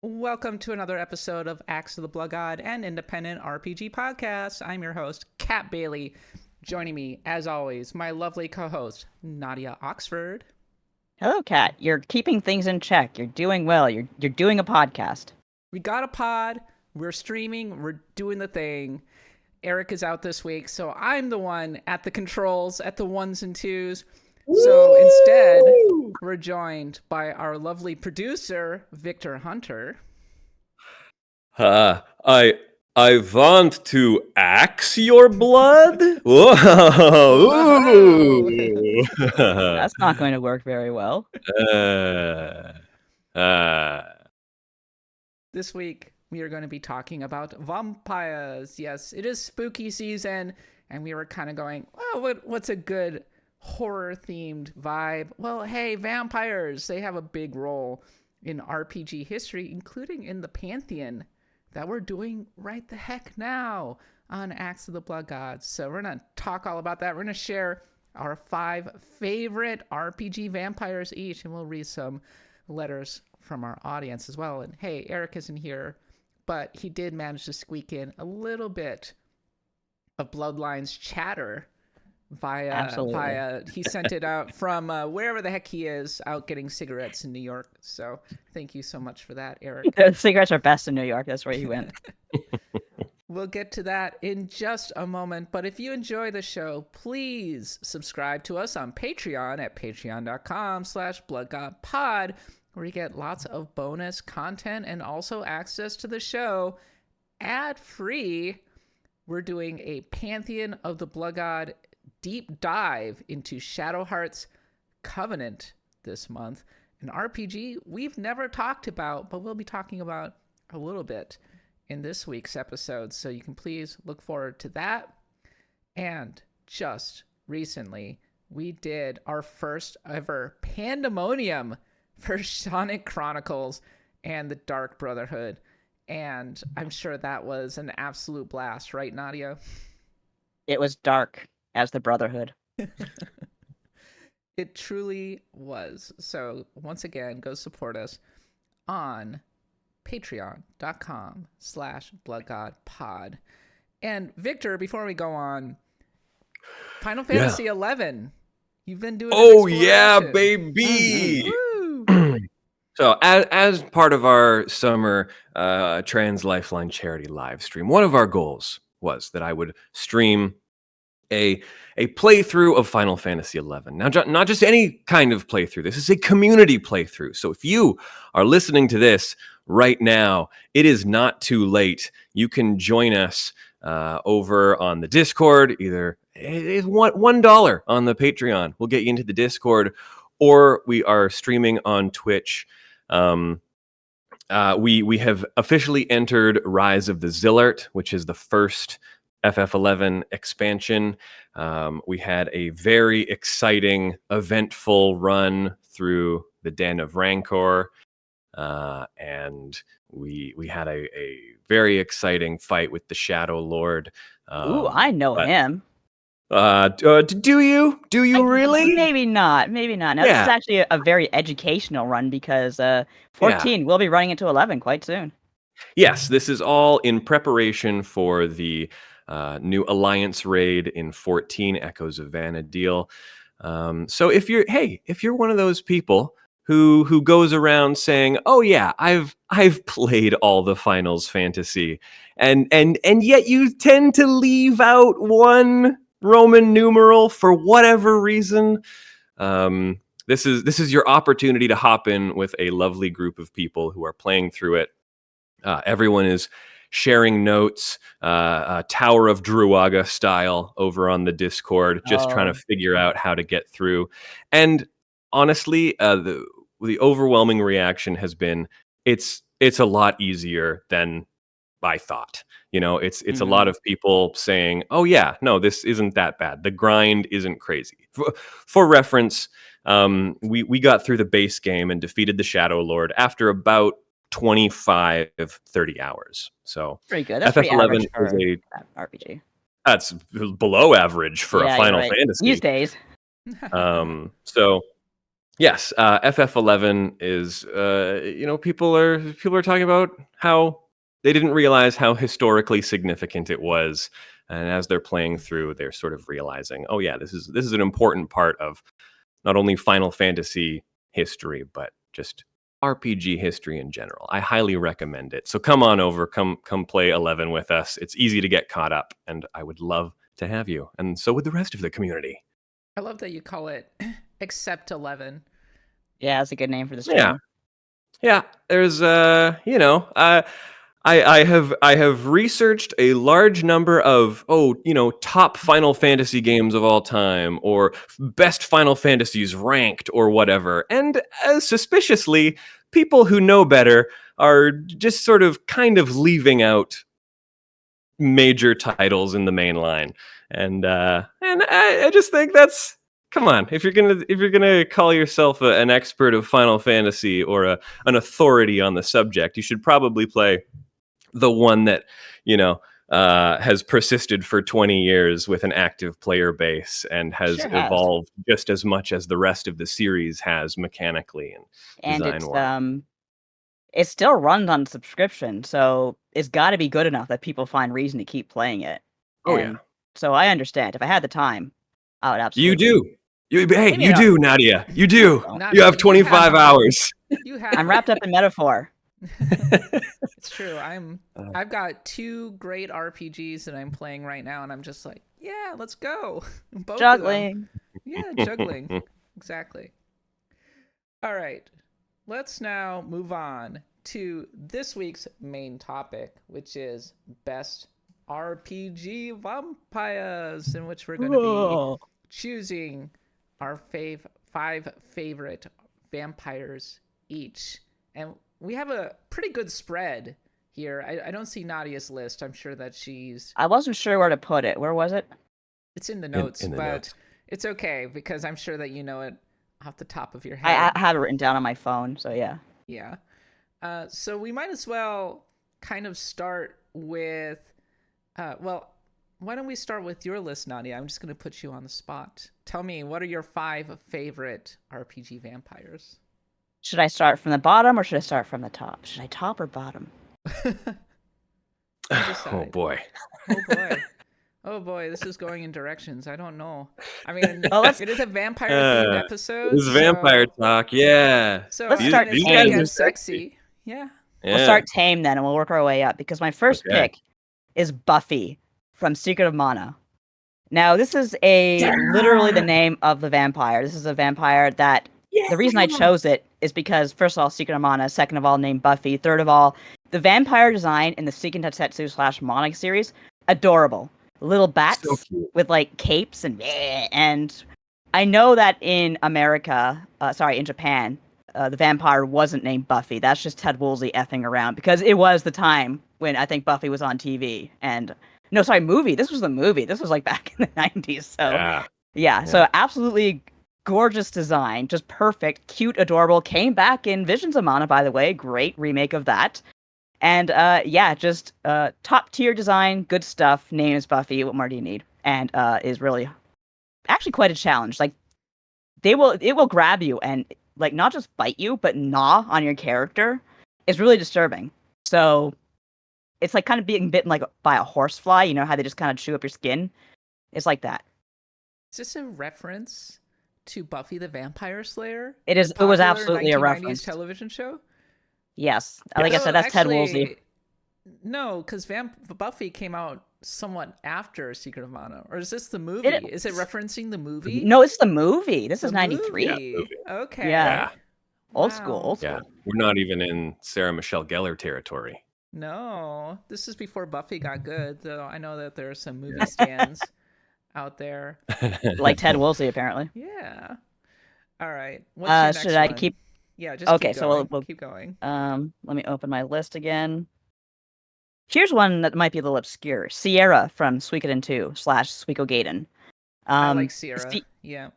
Welcome to another episode of Axe of the Blood God, an independent RPG podcast. I'm your host, Kat Bailey. Joining me, as always, my lovely co-host, Nadia Oxford. Hello, Kat. You're keeping things in check. You're doing well. You're doing a podcast. We got a pod. We're streaming. We're doing the thing. Eric is out this week, so I'm the one at the controls, at the ones and twos. So instead, we're joined by our lovely producer, Victor Hunter. I want to axe your blood? Whoa! That's not going to work very well. This week, we are going to be talking about vampires. Yes, it is spooky season, and we were kind of going, well, what's a good horror-themed vibe? Well, hey, vampires, they have a big role in RPG history, including in the Pantheon that we're doing right the heck now on Axe of the Blood Gods. So we're going to talk all about that. We're going to share our 5 favorite RPG vampires each, and we'll read some letters from our audience as well. And hey, Eric isn't here, but he did manage to squeak in a little bit of Bloodlines chatter via he sent it out from wherever the heck he is, out getting cigarettes in New York. So thank you so much for that, Eric. The cigarettes are best in New York. That's where he went. We'll get to that in just a moment. But if you enjoy the show, please subscribe to us on Patreon at patreon.com/bloodgodpod, where you get lots of bonus content and also access to the show ad-free. We're doing a Pantheon of the Blood God deep dive into Shadowheart's Covenant this month, an RPG we've never talked about, but we'll be talking about a little bit in this week's episode, so you can please look forward to that. And just recently, we did our first ever Pandemonium for Sonic Chronicles and the Dark Brotherhood, and I'm sure that was an absolute blast, right, Nadia? It was dark as the Brotherhood. It truly was. So once again, go support us on patreon.com/bloodgodpod. And Victor, before we go on, Final Fantasy 11. You've been doing yeah, baby. So as part of our summer Trans Lifeline charity live stream, one of our goals was that I would stream a playthrough of Final Fantasy XI. Now, not just any kind of playthrough. This is a community playthrough. So if you are listening to this right now, it is not too late. You can join us over on the Discord. Either it's $1 on the Patreon will get you into the Discord, or we are streaming on Twitch. We have officially entered Rise of the Zillart, which is the first FF11 expansion. We had a very exciting, eventful run through the Den of Rancor, and we had a very exciting fight with the Shadow Lord. Ooh, I know him. Do you really? Maybe not. Now, This is actually a very educational run because 14 will be running into 11 quite soon. Yes, this is all in preparation for the new Alliance raid in 14, Echoes of Vana'diel. So if you're one of those people who goes around saying, "Oh yeah, I've played all the Finals Fantasy," and yet you tend to leave out one Roman numeral for whatever reason, this is your opportunity to hop in with a lovely group of people who are playing through it. Everyone is sharing notes, Tower of Druaga style over on the Discord, just trying to figure out how to get through. And honestly, the overwhelming reaction has been it's a lot easier than I thought. You know, it's a lot of people saying, "Oh yeah, no, this isn't that bad. The grind isn't crazy." For reference, we got through the base game and defeated the Shadow Lord after about 25-30 hours. So pretty good. That's FF11 is a RPG. That's below average for a Final Fantasy these days. So Yes, FF11 is people are talking about how they didn't realize how historically significant it was, and as they're playing through, they're sort of realizing, oh yeah, this is an important part of not only Final Fantasy history, but just RPG history in general. I highly recommend it. So come on over, come play 11 with us. It's easy to get caught up, and I would love to have you, and so would the rest of the community. I love that you call it Except 11. Yeah, that's a good name for the stream. Yeah. There's I have researched a large number of top Final Fantasy games of all time, or best Final Fantasies ranked, or whatever. And suspiciously, people who know better are just sort of kind of leaving out major titles in the main line. And I just think that's, come on, if you're gonna call yourself an expert of Final Fantasy or an authority on the subject, you should probably play the one that has persisted for 20 years with an active player base and has evolved just as much as the rest of the series has mechanically and design-wise. It still runs on subscription, so it's got to be good enough that people find reason to keep playing it. Oh, yeah. So I understand. If I had the time, I would absolutely. You do. You do, Nadia. You do. Nadia, you have 25 hours. I'm wrapped up in metaphor. It's true. I've got 2 great RPGs that I'm playing right now, and I'm just like, yeah, let's go. Both juggling. Yeah, juggling. Exactly. All right. Let's now move on to this week's main topic, which is Best RPG Vampires, in which we're going to be choosing our 5 favorite vampires each. And we have a pretty good spread here. I don't see Nadia's list. I'm sure that I wasn't sure where to put it. Where was it? It's in the notes, in the notes. It's okay because I'm sure that you know it off the top of your head. I have it written down on my phone, so yeah. Yeah. So we might as well kind of start with, why don't we start with your list, Nadia? I'm just going to put you on the spot. Tell me, what are your 5 favorite RPG vampires? Should I start from the bottom or should I start from the top? Should I top or bottom? Oh boy. Oh boy, this is going in directions. I don't know. I mean, it is a vampire-themed episode. This is vampire talk, yeah. So let's start tame. Sexy. Yeah. We'll start tame then, and we'll work our way up, because my first pick is Buffy from Secret of Mana. Now, this is literally the name of the vampire. This is a vampire that the reason I chose it is because, first of all, Secret of Mana, second of all, named Buffy, third of all, the vampire design in the Seiken Tetsu / Mana series, adorable. Little bats with like capes and I know that in America, in Japan, the vampire wasn't named Buffy. That's just Ted Woolsey effing around, because it was the time when I think Buffy was on TV movie. This was the movie. This was like back in the 90s. So yeah. So absolutely gorgeous design, just perfect, cute, adorable. Came back in Visions of Mana, by the way. Great remake of that. And just top tier design, good stuff. Name is Buffy. What more do you need? And is really actually quite a challenge. Like it will grab you and like not just bite you, but gnaw on your character. It's really disturbing. So it's like kind of being bitten like by a horsefly. You know how they just kind of chew up your skin? It's like that. Is this a reference to Buffy the Vampire Slayer? It is. It was absolutely a reference. Television show. Yes. Like I said, that's Ted Woolsey. No, because Buffy came out somewhat after Secret of Mana. Or is this the movie? Is it referencing the movie? No, it's the movie. This is 93. Yeah, okay. Yeah. Old school. Yeah. We're not even in Sarah Michelle Gellar territory. No. This is before Buffy got good, though I know that there are some movie stands out there. Like Ted Woolsey, apparently. Yeah. All right. What's your next should one? I keep... Yeah, just keep going. So we'll keep going. Let me open my list again. Here's one that might be a little obscure. Sierra from Suikoden 2 / Suikogaden. I like Sierra. Yeah.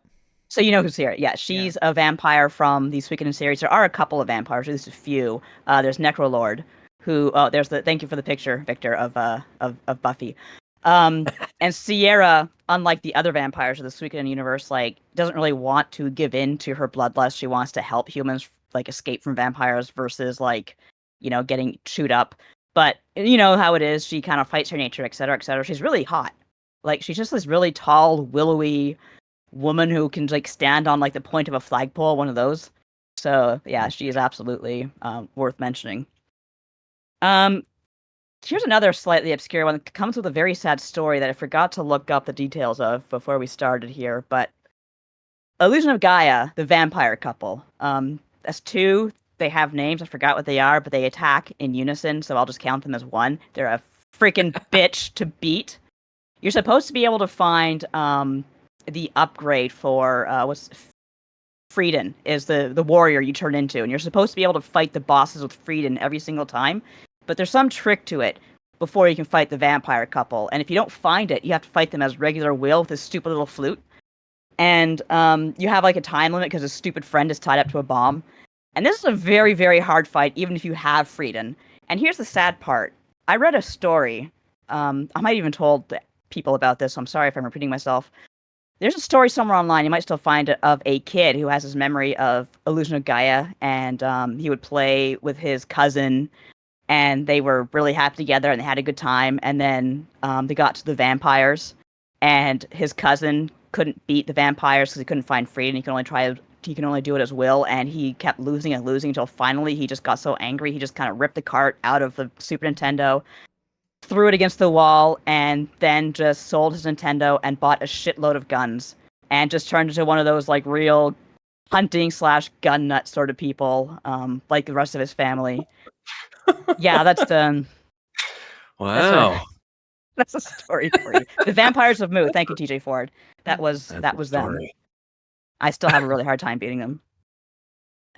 So you know who Sierra? Yeah, she's a vampire from the Suikoden series. There are a couple of vampires, or at least a few. There's Necrolord, who thank you for the picture, Victor, of Buffy. And Sierra, unlike the other vampires of the Suikoden universe, like doesn't really want to give in to her bloodlust. She wants to help humans like escape from vampires versus like, getting chewed up. But you know how it is. She kind of fights her nature, et cetera, et cetera. She's really hot. Like she's just this really tall, willowy woman who can like stand on like the point of a flagpole, one of those. So yeah, she is absolutely worth mentioning. Here's another slightly obscure one that comes with a very sad story that I forgot to look up the details of before we started here. But Illusion of Gaia, the vampire couple. That's two. They have names. I forgot what they are, but they attack in unison, so I'll just count them as one. They're a freaking bitch to beat. You're supposed to be able to find the upgrade for what's Frieden is the warrior you turn into, and you're supposed to be able to fight the bosses with Frieden every single time. But there's some trick to it before you can fight the vampire couple. And if you don't find it, you have to fight them as regular Will with this stupid little flute. And you have like a time limit because a stupid friend is tied up to a bomb. And this is a very, very hard fight, even if you have Frieden. And here's the sad part. I read a story. I might even told people about this, so I'm sorry if I'm repeating myself. There's a story somewhere online, you might still find it, of a kid who has his memory of Illusion of Gaia. And he would play with his cousin. And they were really happy together, and they had a good time. And then they got to the vampires, and his cousin couldn't beat the vampires because he couldn't find Frieden. He can only do it as Will, and he kept losing and losing until finally he just got so angry he just kind of ripped the cart out of the Super Nintendo, threw it against the wall, and then just sold his Nintendo and bought a shitload of guns, and just turned into one of those like real hunting/gun nut sort of people, like the rest of his family. Yeah, that's done. Wow. That's a story for you. The Vampires of Mu. Thank you, TJ Ford. That was them. Story. I still have a really hard time beating them.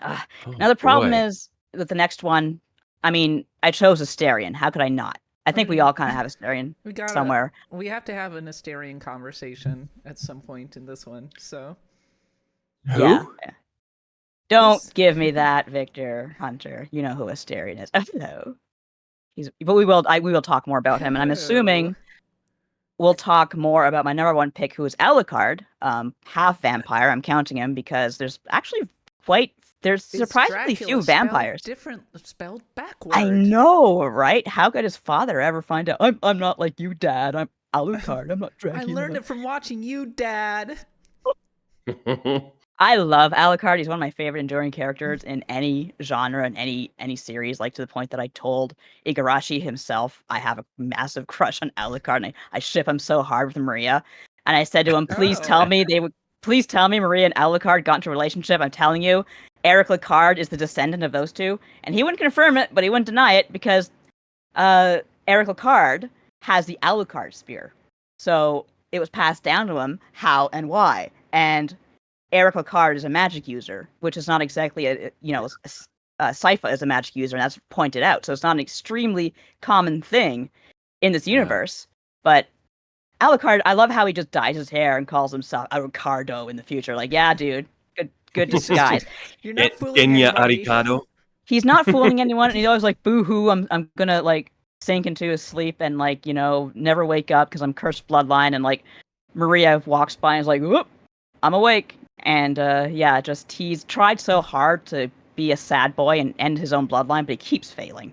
Oh, now the problem boy. is that the next one. I mean, I chose Asterion. How could I not? I think we all kind of have Asterion somewhere. We have to have an Asterion conversation at some point in this one. So. Who? Yeah. Don't give me that, Victor Hunter. You know who Asterion is. Oh, no. But we will talk more about him, and I'm assuming we'll talk more about my number one pick, who is Alucard, half vampire. I'm counting him because there's actually surprisingly few vampires. Spelled backward. I know, right? How could his father ever find out? I'm not like you, Dad. I'm Alucard. I'm not Dracula. I learned it from watching you, Dad. I love Alucard. He's one of my favorite enduring characters in any genre and any series, like to the point that I told Igarashi himself I have a massive crush on Alucard, and I ship him so hard with Maria. And I said to him, please tell me Maria and Alucard got into a relationship. I'm telling you, Eric Lecard is the descendant of those two. And he wouldn't confirm it, but he wouldn't deny it because Eric Lecard has the Alucard spear. So it was passed down to him how and why. And Eric Lecard is a magic user, which is not exactly Sypha is a magic user, and that's pointed out. So it's not an extremely common thing in this universe. But Alucard, I love how he just dyes his hair and calls himself Alucardo in the future. Like, yeah, dude, good disguise. You're not fooling anybody. Aricado. He's not fooling anyone, and he's always like, boo-hoo, I'm gonna like sink into his sleep and like, never wake up because I'm cursed bloodline. And like Maria walks by and is like, whoop, I'm awake. And he's tried so hard to be a sad boy and end his own bloodline, but he keeps failing.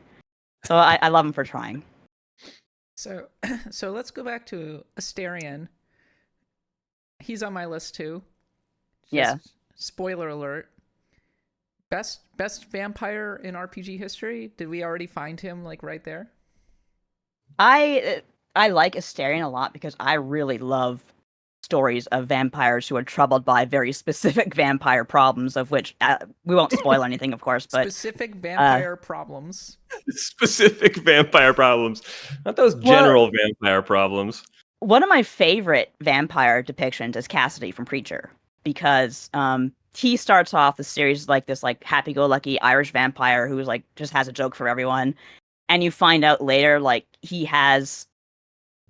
So I love him for trying. So let's go back to Asterion. He's on my list too. Spoiler alert. Best vampire in RPG history? Did we already find him like right there? I like Asterion a lot because I really love stories of vampires who are troubled by very specific vampire problems, of which we won't spoil anything, of course, but specific vampire problems. Specific vampire problems, not those general vampire problems. One of my favorite vampire depictions is Cassidy from Preacher, because he starts off the series like this like happy-go-lucky Irish vampire who's like just has a joke for everyone, and you find out later like he has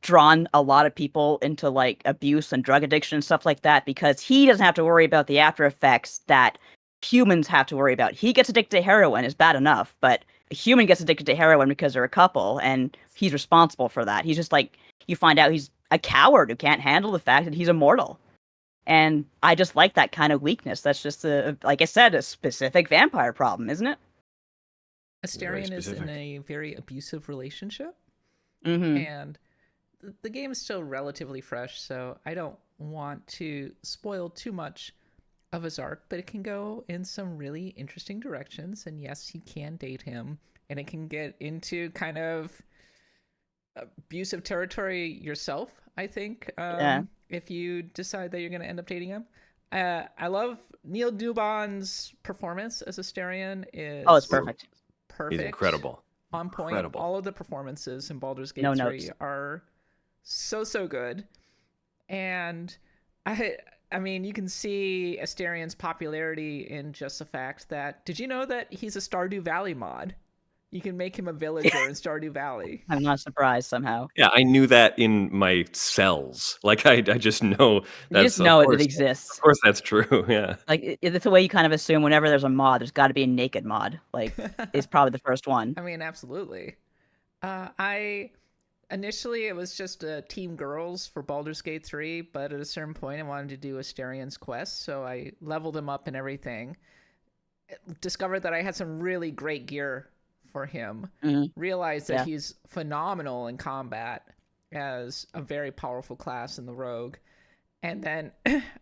drawn a lot of people into like abuse and drug addiction and stuff like that because he doesn't have to worry about the after effects that humans have to worry about. He gets addicted to heroin is bad enough, but a human gets addicted to heroin because they're a couple, and he's responsible for that. He's just like you find out he's a coward who can't handle the fact that he's immortal. And I just like that kind of weakness. That's just like I said, a specific vampire problem, isn't it? Astarion is in a very abusive relationship, Mm-hmm. and the game is still relatively fresh, so I don't want to spoil too much of his arc, but it can go in some really interesting directions. And yes, you can date him, and it can get into kind of abusive territory yourself, I think, if you decide that you're going to end up dating him. I love Neil Dubon's performance as Astarion. It's perfect. He's incredible. On point. Incredible. All of the performances in Baldur's Gate 3 are so good. And I mean, you can see Astarion's popularity in just the fact that, did you know that he's a Stardew Valley mod? You can make him a villager in Stardew Valley. I'm not surprised somehow. Yeah, I knew that in my cells. Like, I just know that. You just know it exists. Of course, that's true. Yeah. Like, it's the way you kind of assume whenever there's a mod, there's got to be a naked mod. Like, it's probably the first one. I mean, absolutely. Initially, it was just Team Girls for Baldur's Gate 3, but at a certain point, I wanted to do Astarion's quest, so I leveled him up and everything. Discovered that I had some really great gear for him. Realized that he's phenomenal in combat as a very powerful class in the rogue. And then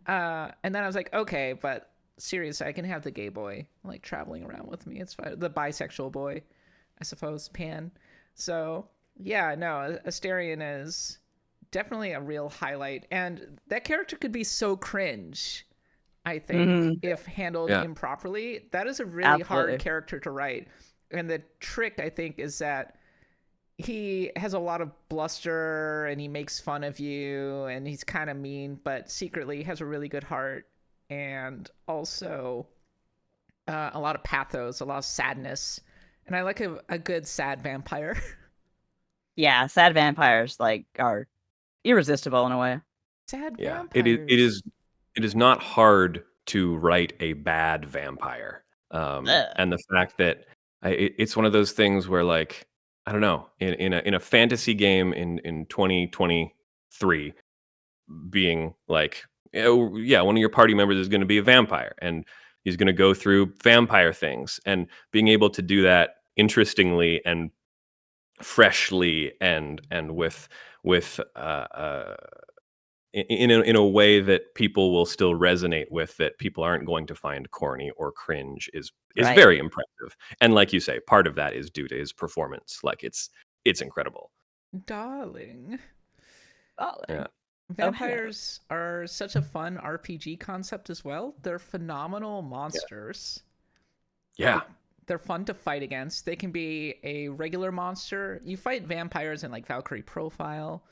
I was like, okay, but seriously, I can have the gay boy like traveling around with me. It's fine. The bisexual boy, I suppose, Pan. So yeah, no, Astarion is definitely a real highlight, and that character could be so cringe, I think, if handled improperly. That is a really hard character to write. And the trick, I think, is that he has a lot of bluster and he makes fun of you and he's kind of mean, but secretly has a really good heart, and also a lot of pathos, a lot of sadness. And I like a good sad vampire. Yeah, sad vampires are irresistible in a way. Sad vampires. It is not hard to write a bad vampire. And the fact that it's one of those things where, like, I don't know, in a fantasy game in 2023, being like, one of your party members is going to be a vampire and he's going to go through vampire things, and being able to do that interestingly and freshly and with in a way that people will still resonate with, that people aren't going to find corny or cringe, is very impressive. And like you say, part of that is due to his performance. Like, it's incredible. Darling. Yeah. Vampires are such a fun RPG concept as well. They're phenomenal monsters. Yeah. They're fun to fight against. They can be a regular monster. You fight vampires in like Valkyrie Profile,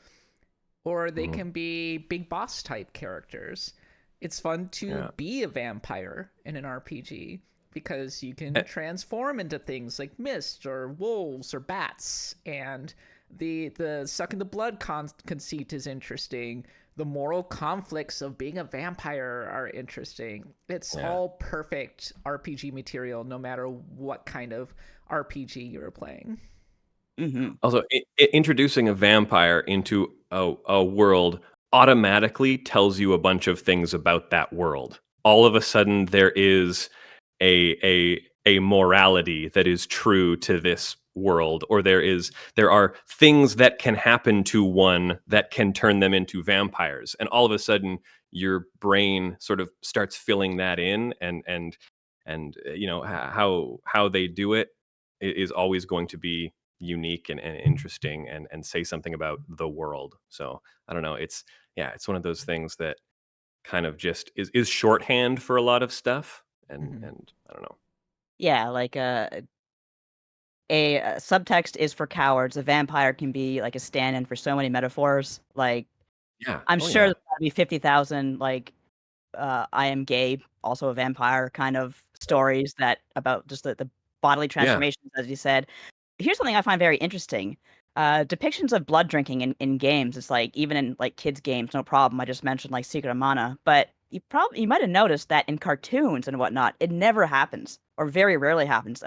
or they can be big boss type characters. It's fun to be a vampire in an RPG because you can transform into things like mist or wolves or bats, and the sucking the blood conceit is interesting. The moral conflicts of being a vampire are interesting. It's all perfect RPG material, no matter what kind of RPG you're playing. Also, introducing a vampire into a world automatically tells you a bunch of things about that world. All of a sudden, there is a morality that is true to this world, or there are things that can happen to one that can turn them into vampires, and all of a sudden your brain sort of starts filling that in, and you know, how they do it is always going to be unique and interesting and say something about the world. So I don't know, it's one of those things that kind of just is shorthand for a lot of stuff, and I don't know. Yeah, like a subtext is for cowards. A vampire can be like a stand-in for so many metaphors. Like, I'm sure there's gotta be 50,000 like I am gay, also a vampire kind of stories that about just the bodily transformations, as you said. Here's something I find very interesting. Depictions of blood drinking in games. It's like, even in like kids games, no problem. I just mentioned like Secret of Mana, but you might have noticed that in cartoons and whatnot, it never happens, or very rarely happens.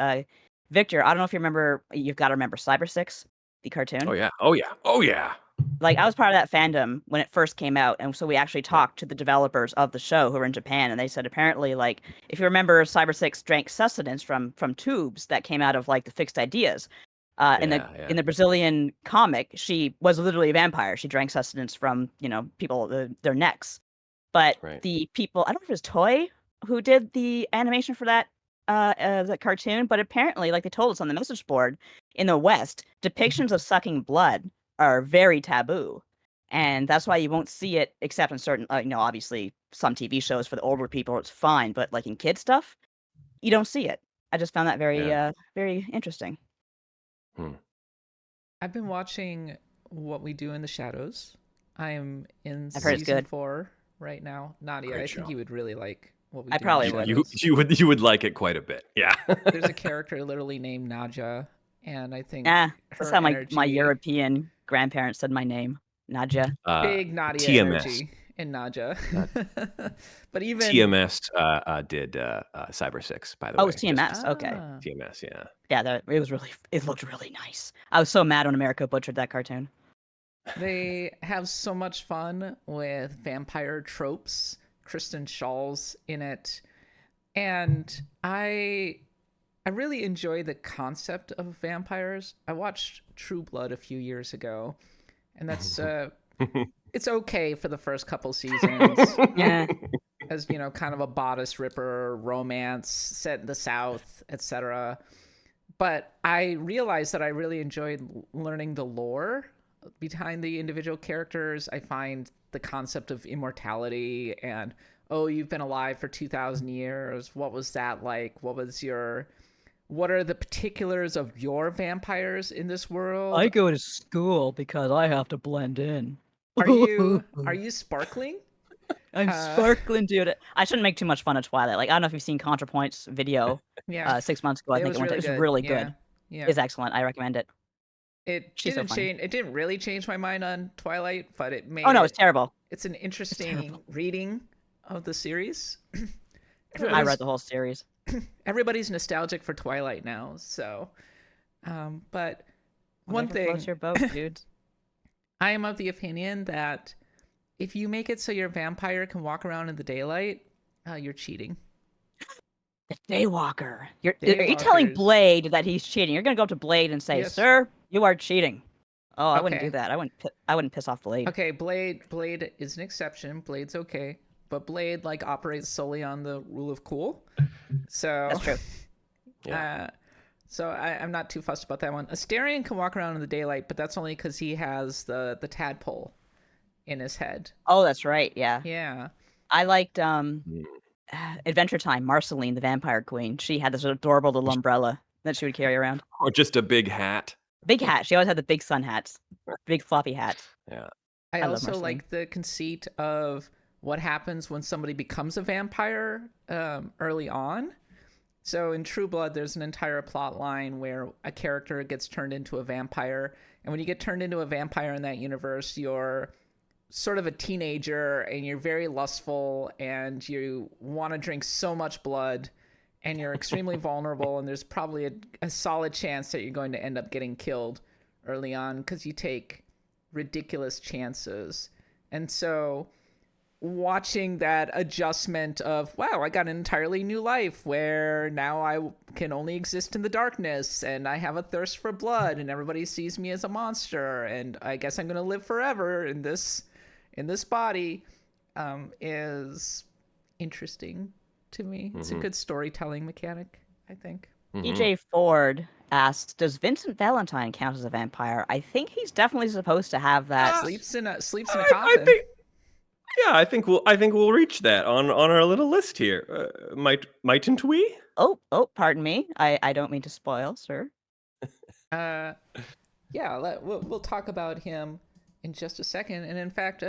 Victor, I don't know if you remember. You've got to remember Cyber 6, the cartoon. Oh yeah. like I was part of that fandom when it first came out, and so we actually talked to the developers of the show who were in Japan, and they said apparently, like, if you remember, Cyber Six drank sustenance from tubes that came out of like the fixed ideas. In the Brazilian comic, she was literally a vampire. She drank sustenance from people their necks. But the people, I don't know if it was Toy who did the animation for that cartoon, but apparently, like they told us on the message board in the West, depictions of sucking blood are very taboo, and that's why you won't see it except in certain, obviously some TV shows for the older people. It's fine, but like in kid stuff, you don't see it. I just found that very interesting. I've been watching What We Do in the Shadows. I am in I've heard it's season good. 4 right now. Nadia, Great I think show. you would really like What We I Do probably in the would. Shadows. You would like it quite a bit. Yeah. There's a character literally named Nadia, and I think That's how my energy, European grandparents said my name, Nadia. big Nadia TMS. energy in Nadia. But even TMS did Cyber 6, by the way. Oh, it's TMS. Okay. TMS, yeah. Yeah, it looked really nice. I was so mad when America butchered that cartoon. They have so much fun with vampire tropes. Kristen Schall's in it, and I really enjoy the concept of vampires. I watched True Blood a few years ago, and that's it's okay for the first couple seasons. Yeah. As kind of a bodice ripper romance set in the South, etc. But I realized that I really enjoyed learning the lore behind the individual characters. I find the concept of immortality and, oh, you've been alive for 2,000 years. What was that like? What are the particulars of your vampires in this world? I go to school because I have to blend in. Are you sparkling? I'm sparkling, dude. I shouldn't make too much fun of Twilight. Like, I don't know if you've seen ContraPoint's video 6 months ago. I think it went. It was really good. Yeah. It's excellent. I recommend it. It didn't really change my mind on Twilight, but it made. Oh no, it's terrible. It's an interesting reading of the series. I read the whole series. Everybody's nostalgic for Twilight now, so. But one thing. Floats your boat, dudes. I am of the opinion that if you make it so your vampire can walk around in the daylight, you're cheating. The Daywalker. Are you telling Blade that he's cheating? You're gonna go up to Blade and say, Yes. "Sir, you are cheating." Oh, I wouldn't do that. I wouldn't piss off Blade. Okay, Blade is an exception. Blade's okay, but Blade operates solely on the rule of cool. So that's true. Yeah. So I'm not too fussed about that one. Astarion can walk around in the daylight, but that's only because he has the tadpole in his head. Oh, that's right. Yeah. Yeah. I liked Adventure Time, Marceline, the vampire queen. She had this adorable little umbrella that she would carry around. Or just a big hat. Big hat. She always had the big sun hats. Big floppy hats. Yeah. I also like the conceit of what happens when somebody becomes a vampire early on. So in True Blood, there's an entire plot line where a character gets turned into a vampire. And when you get turned into a vampire in that universe, you're sort of a teenager and you're very lustful and you want to drink so much blood and you're extremely vulnerable. And there's probably a solid chance that you're going to end up getting killed early on because you take ridiculous chances. And so watching that adjustment of, wow, I got an entirely new life where now I can only exist in the darkness and I have a thirst for blood and everybody sees me as a monster and I guess I'm going to live forever in this body is interesting to me. It's a good storytelling mechanic, I think. EJ Ford asks, does Vincent Valentine count as a vampire? I think he's definitely supposed to have that. Sleeps in a coffin. I think we'll reach that on our little list here. Mightn't we? Oh, pardon me. I don't mean to spoil, sir. We'll talk about him in just a second. And in fact,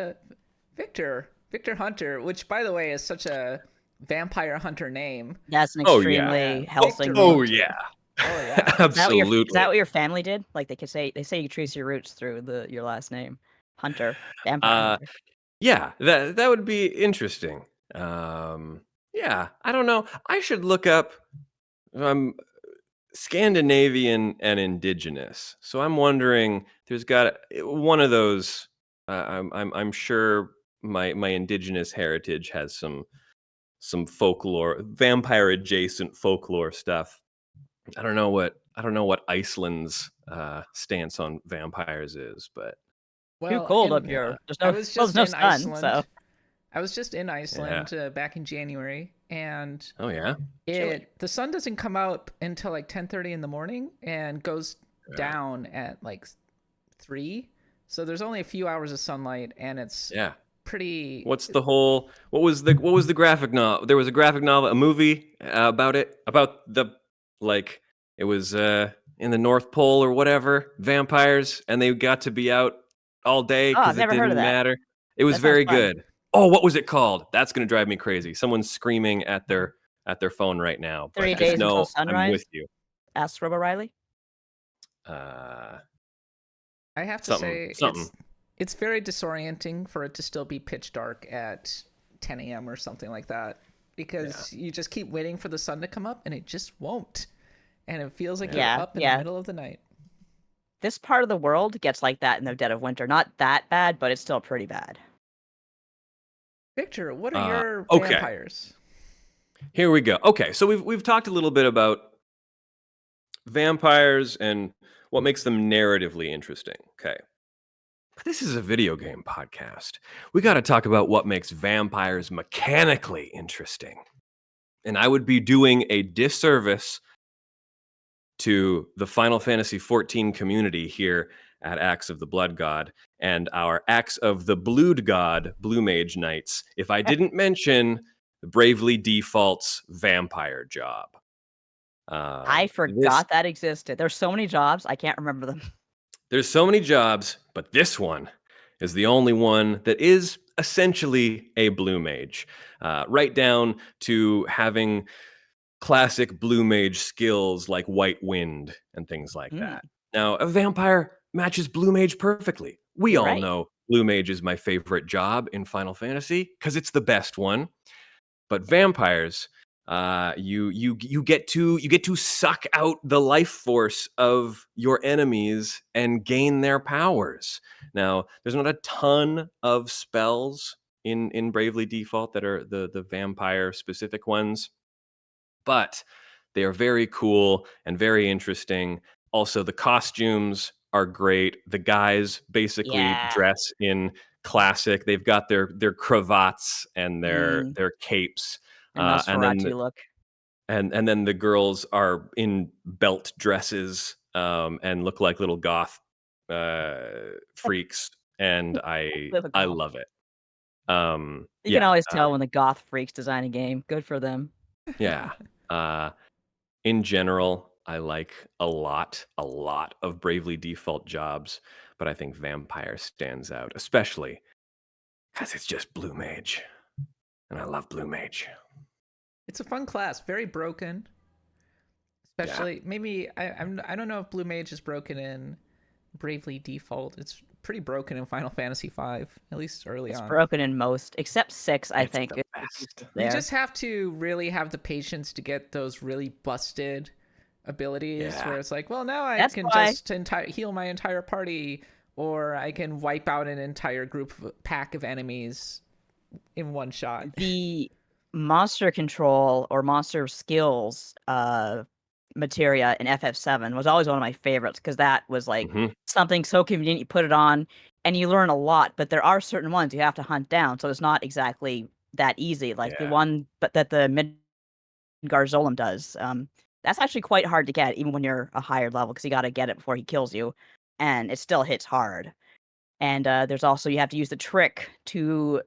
Victor Hunter, which by the way is such a vampire hunter name. That's an extremely Helsing. Oh yeah. Absolutely. Is that what your family did? Like they say you trace your roots through your last name, Hunter, vampire. Hunter. Yeah, that would be interesting. Yeah, I don't know. I should look up Scandinavian and indigenous. So I'm wondering, there's got one of those. I'm sure my indigenous heritage has some folklore, vampire adjacent folklore stuff. I don't know what Iceland's stance on vampires is, but Too Well, cold up in here. I was There's just no in sun, so Iceland. I was just in yeah. Iceland back in January, and Oh yeah. chilly. the sun doesn't come out until like 10:30 in the morning and goes Yeah. down at like 3. So there's only a few hours of sunlight, and it's Yeah. pretty. What was the graphic novel? There was a graphic novel, a movie about the like it was in the North Pole or whatever, vampires, and they got to be out all day Oh, I've because it never heard of didn't that. matter. It was That sounds very fun. good. Oh, what was it called? That's gonna drive me crazy. Someone's screaming at their phone right now, 3 but just days until know I'm sunrise. with you. Asked Robo Riley. Uh, I have to something. say, it's very disorienting for it to still be pitch dark at 10 a.m. or something like that, because you just keep waiting for the sun to come up and it just won't, and it feels like you're Yeah, up in the yeah. middle of the night. This part of the world gets like that in the dead of winter. Not that bad, but it's still pretty bad. Victor, what are your Okay. vampires? Here we go. Okay, so we've talked a little bit about vampires and what makes them narratively interesting. Okay. But this is a video game podcast. We got to talk about what makes vampires mechanically interesting. And I would be doing a disservice to the Final Fantasy XIV community here at Axe of the Blood God and our Axe of the Blood God, Blue Mage Knights, if I didn't mention the Bravely Default's vampire job. I forgot that existed. There's so many jobs, I can't remember them. There's so many jobs, but this one is the only one that is essentially a blue mage, right down to having classic blue mage skills like White Wind and things like that. Now, a vampire matches blue mage perfectly. We You're all right. know blue mage is my favorite job in Final Fantasy because it's the best one. But vampires, you get to suck out the life force of your enemies and gain their powers. Now, there's not a ton of spells in Bravely Default that are the vampire specific ones, but they are very cool and very interesting. Also, the costumes are great. The guys basically Yeah. dress in classic. They've got their cravats and their capes. And And then Nosferatu look. and then the girls are in belt dresses and look like little goth freaks, and Little I goth. love it. You can always tell when the goth freaks design a game. Good for them. Yeah. In general, I like a lot of Bravely Default jobs, but I think Vampire stands out, especially because it's just Blue Mage, and I love Blue Mage. It's a fun class, very broken. Especially, maybe I don't know if Blue Mage is broken in Bravely Default. It's pretty broken in Final Fantasy V, at least early on. It's broken in most, except 6, I think. The best. You just have to really have the patience to get those really busted abilities where it's like, well, now I can just heal my entire party, or I can wipe out an entire pack of enemies in one shot. The monster control or monster skills materia in FF7 was always one of my favorites because that was like something so convenient. You put it on and you learn a lot, but there are certain ones you have to hunt down, so it's not exactly that easy. Like the one that the Midgar does. That's actually quite hard to get, even when you're a higher level, because you got to get it before he kills you, and it still hits hard. And there's also, you have to use the trick to.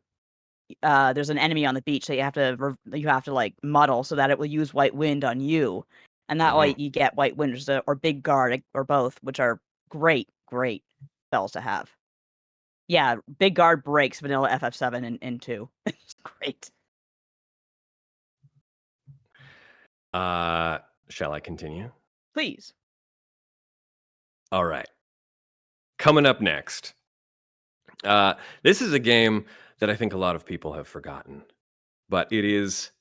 There's an enemy on the beach that you have to like muddle so that it will use White Wind on you, and that way you get White Wind or Big Guard or both, which are great spells to have. Yeah, Big Guard breaks vanilla FF7 in 2. It's great. Shall I continue? Please. All right. Coming up next. This is a game that I think a lot of people have forgotten, but it is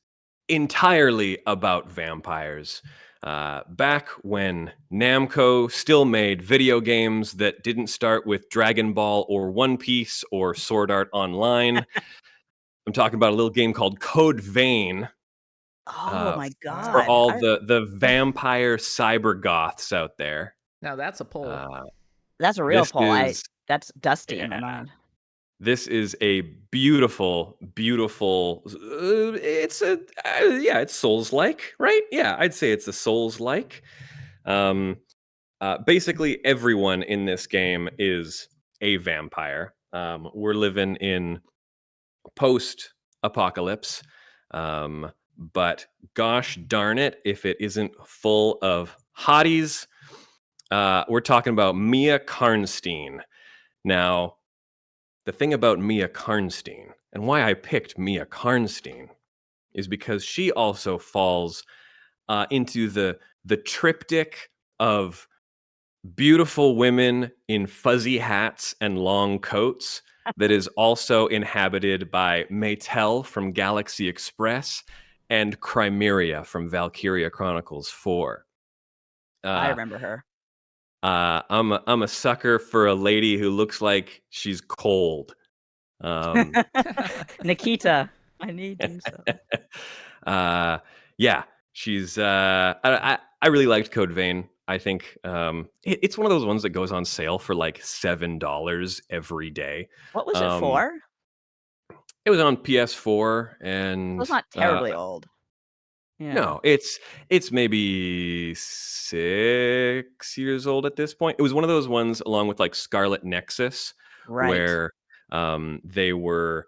entirely about vampires. back when Namco still made video games that didn't start with Dragon Ball or One Piece or Sword Art Online. I'm talking about a little game called Code Vein. Oh my For god. all the vampire cyber goths out there. Now that's a pull. That's a real This poll. is That's dusty in my yeah. mind. This is a beautiful, beautiful. It's it's Souls-like, right? Yeah, I'd say it's a Souls-like. Basically, everyone in this game is a vampire. We're living in post-apocalypse, but gosh darn it, if it isn't full of hotties. We're talking about Mia Karnstein. Now, the thing about Mia Karnstein and why I picked Mia Karnstein is because she also falls into the triptych of beautiful women in fuzzy hats and long coats that is also inhabited by Maytel from Galaxy Express and Chimera from Valkyria Chronicles 4. I remember her. I'm a sucker for a lady who looks like she's cold. Nikita, I need you so. Yeah, she's. I really liked Code Vein. I think it's one of those ones that goes on sale for like $7 every day. What was it for? It was on PS4, It and was not terribly old. Yeah. no, it's maybe 6 years old at this point. It was one of those ones, along with like Scarlet Nexus, Right. where they were.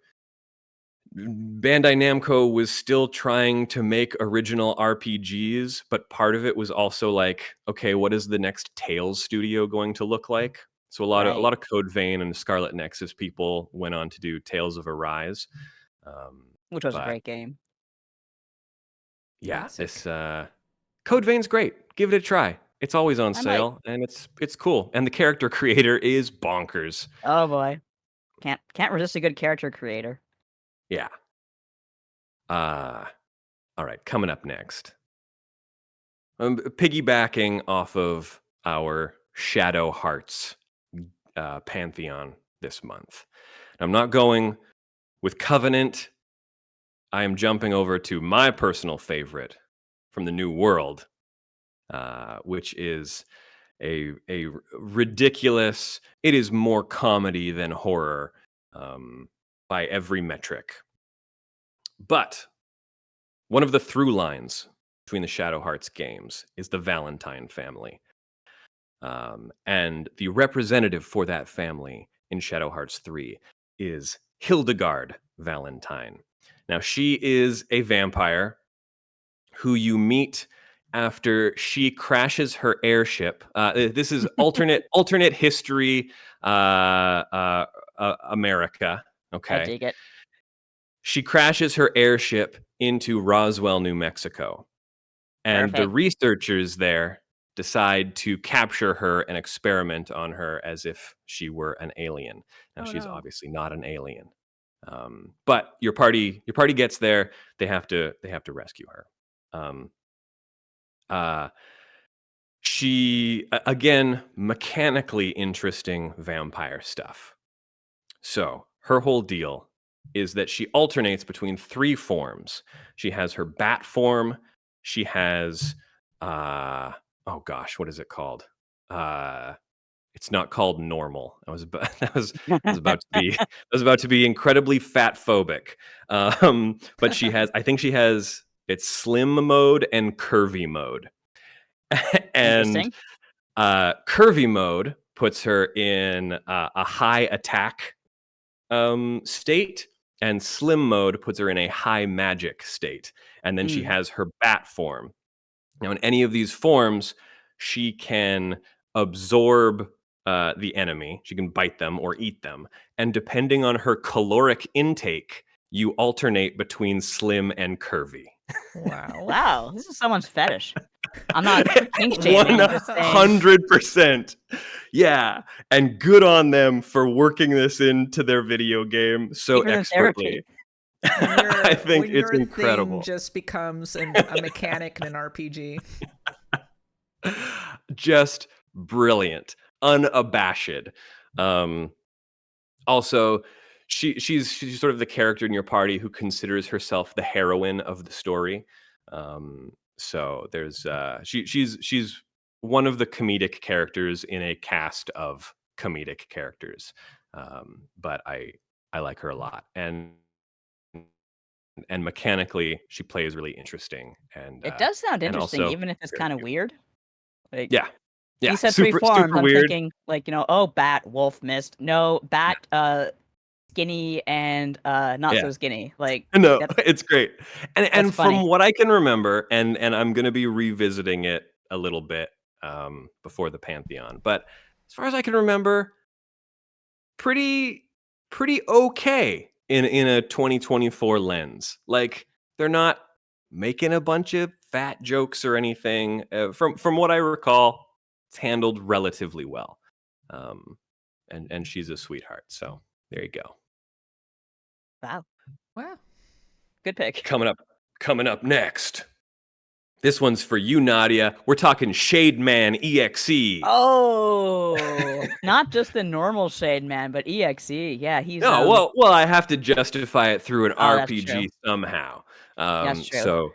Bandai Namco was still trying to make original RPGs, but part of it was also like, okay, what is the next Tales studio going to look like? So a lot of Code Vein and Scarlet Nexus people went on to do Tales of Arise, which was a great game. Yeah, Classic. this Code Vein's great. Give it a try. It's always on sale, and it's cool. And the character creator is bonkers. Oh boy, can't resist a good character creator. Yeah. All right, coming up next. Piggybacking off of our Shadow Hearts pantheon this month. I'm not going with Covenant. I am jumping over to my personal favorite from the New World, which is a ridiculous. It is more comedy than horror by every metric. But one of the through lines between the Shadow Hearts games is the Valentine family. And the representative for that family in Shadow Hearts 3 is Hildegard Valentine. Now, she is a vampire who you meet after she crashes her airship. This is alternate history America. Okay. I dig it. She crashes her airship into Roswell, New Mexico. And the researchers there decide to capture her and experiment on her as if she were an alien. Now, she's obviously not an alien. But your party gets there. They have to rescue her. She, again, mechanically interesting vampire stuff. So her whole deal is that she alternates between 3 forms. She has her bat form. She has, oh gosh, what is it called? It's not called normal. I was about to be incredibly fat phobic. But she has, I think she has, it's slim mode and curvy mode. And curvy mode puts her in a high attack state, and slim mode puts her in a high magic state. And then she has her bat form. Now, in any of these forms, she can absorb the enemy. She can bite them or eat them. And depending on her caloric intake, you alternate between slim and curvy. Wow. Wow, this is someone's fetish. I'm not kink shaming. 100%. Yeah. And good on them for working this into their video game so expertly. I think it's incredible. Thing just becomes a mechanic in an RPG. Just brilliant, unabashed. Also, she's sort of the character in your party who considers herself the heroine of the story. So there's she's one of the comedic characters in a cast of comedic characters. But I like her a lot, and mechanically she plays really interesting, It does sound and interesting, also even if it's very kind of cute. weird. Like, Yeah, yeah, you said three super forms. super I'm weird. thinking, like, oh, bat, wolf, mist. No, bat, skinny and not Yeah. so skinny. Like, No, that's it's great. And funny. from what I can remember, and I'm gonna be revisiting it a little bit before the Pantheon, but as far as I can remember, pretty pretty okay in a 2024 lens. Like, they're not making a bunch of fat jokes or anything. From what I recall, it's handled relatively well. And she's a sweetheart. So there you go. Wow, Wow. good pick. Coming up next. This one's for you, Nadia. We're talking Shade Man EXE. Oh, not just the normal Shade Man, but EXE. Yeah, he's No, well, I have to justify it through an Oh, that's true. RPG somehow. That's true. So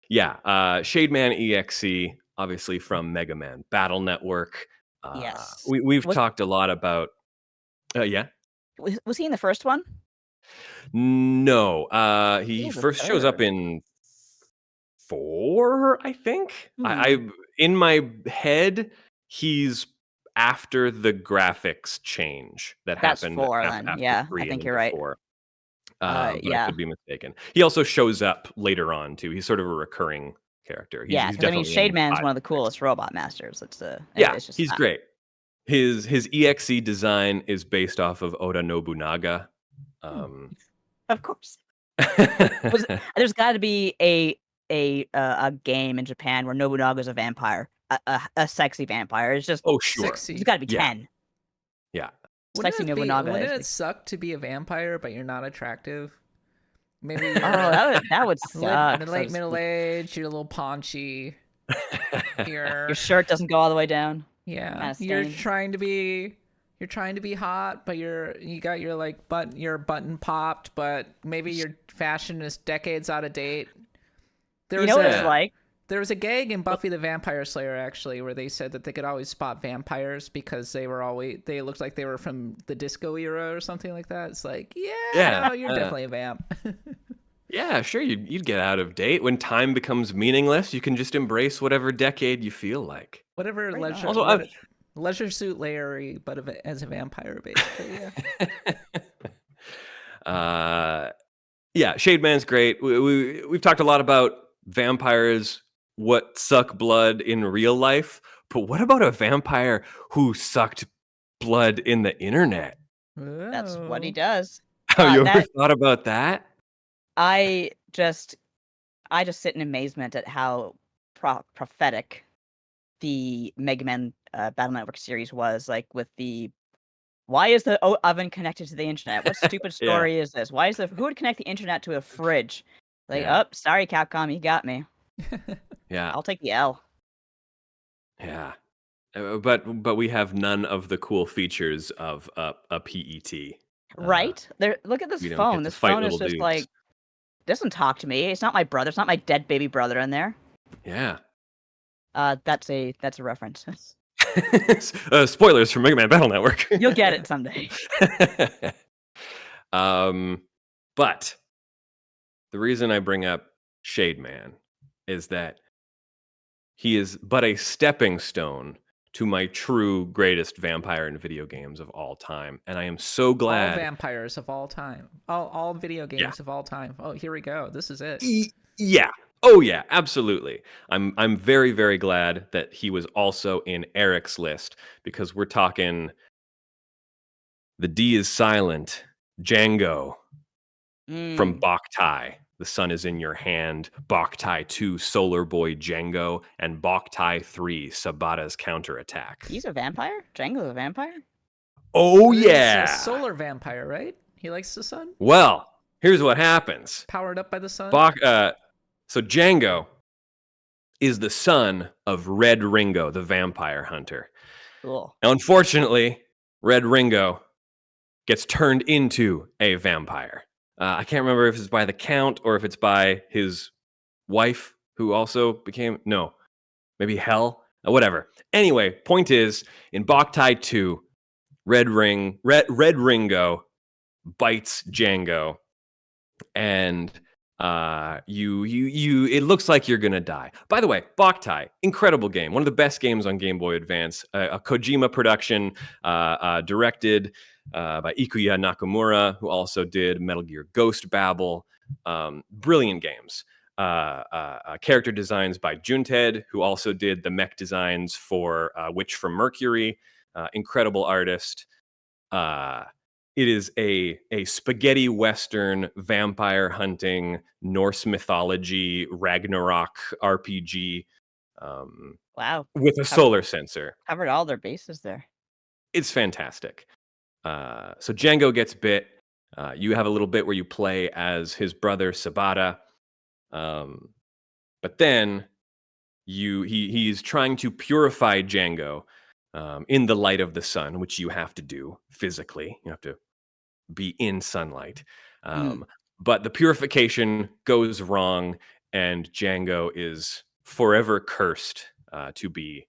yeah, Shade Man EXE, obviously from Mega Man Battle Network. Yes. We've Was talked a lot about. Yeah. was he in the first one? No, He he was the first shows up third. in 4, I think. I Hmm. in my head, he's after the graphics change that That's happened 4 then. after Yeah, I 3 and think you're into right. 4. But I Yeah. could be mistaken. He also shows up later on too. He's sort of a recurring character. Yeah, He's because I mean, definitely in Shade Man's 5 one of and the 6. coolest robot masters. Yeah, It's just he's great. His EXE design is based off of Oda Nobunaga. Hmm, Um, of course. There's got to be a game in Japan where Nobunaga's a vampire, a sexy vampire. It's just oh sure, there's Sexy. got to be yeah, 10. yeah. Sexy Nobunaga Wouldn't is it suck to be a vampire but you're not attractive? Maybe you're Oh, that would suck, so late to middle speak. age, you're a little paunchy. Your You're shirt doesn't go all the way down. yeah, Kind of stained. you're trying to be hot, but you got your like your button popped, but maybe your fashion is decades out of date. There You was know what it's Yeah. like? there was a gag in Buffy the Vampire Slayer actually where they said that they could always spot vampires because they looked like they were from the disco era or something like that. It's like, yeah, Yeah, no, you're definitely a vamp. yeah, sure. You'd get out of date when time becomes meaningless. You can just embrace whatever decade you feel like. Whatever Right on. Also, leisure suit Larry, but as a vampire, basically. Yeah. yeah, Shade Man's great. We've talked a lot about vampires, what suck blood in real life, but what about a vampire who sucked blood in the internet? That's what he Whoa. does. Have you ever That thought about that? I just sit in amazement at how prophetic the Mega Man Battle Network series was. Like with the why is the oven connected to the internet? What stupid Yeah, story is this? Who would connect the internet to a fridge? Like, yeah, oh, sorry, Capcom, you got me. yeah, I'll take the L. yeah. But we have none of the cool features of a PET. Right? There. Look at this We don't phone. get to This fight phone is little just dudes. like doesn't talk to me. It's not my brother. It's not my dead baby brother in there. Yeah. That's a reference. Spoilers from Mega Man Battle Network. You'll get it someday. But the reason I bring up Shade Man is that he is but a stepping stone to my true greatest vampire in video games of all time. And I am so All glad. vampires of all time. All video Yeah. games of all time. Oh, here we go. This is it. Yeah. Oh yeah, absolutely. I'm very, very glad that he was also in Eric's list because we're talking the D is silent, Django from Mm. Boktai. The Sun is in Your Hand, Boktai 2, Solar Boy Django, and Boktai 3, Sabata's Counterattack. He's a vampire? Django's a vampire? Oh, He's a yeah. solar vampire, right? He likes the sun? Well, here's what happens. Powered up by the sun? So Django, is the son of Red Ringo, the vampire hunter. Cool. Now, unfortunately, Red Ringo gets turned into a vampire. I can't remember if it's by the Count or if it's by his wife, who also became... No, maybe Hell? Whatever. Anyway, point is, in Boktai 2, Red Ringo bites Django, and it looks like you're gonna die. By the way, Boktai, incredible game, one of the best games on Game Boy Advance, a Kojima production, directed by Ikuya Nakamura, who also did Metal Gear Ghost Babel. Brilliant games. Character designs by Junted, who also did the mech designs for Witch from Mercury. Incredible artist. It is a spaghetti western vampire hunting Norse mythology Ragnarok RPG Wow. with a solar sensor. Covered all their bases there. It's fantastic. So Django gets bit. You have a little bit where you play as his brother Sabata, but then he's trying to purify Django in the light of the sun, which you have to do physically. You have to be in sunlight. But the purification goes wrong, and Django is forever cursed to be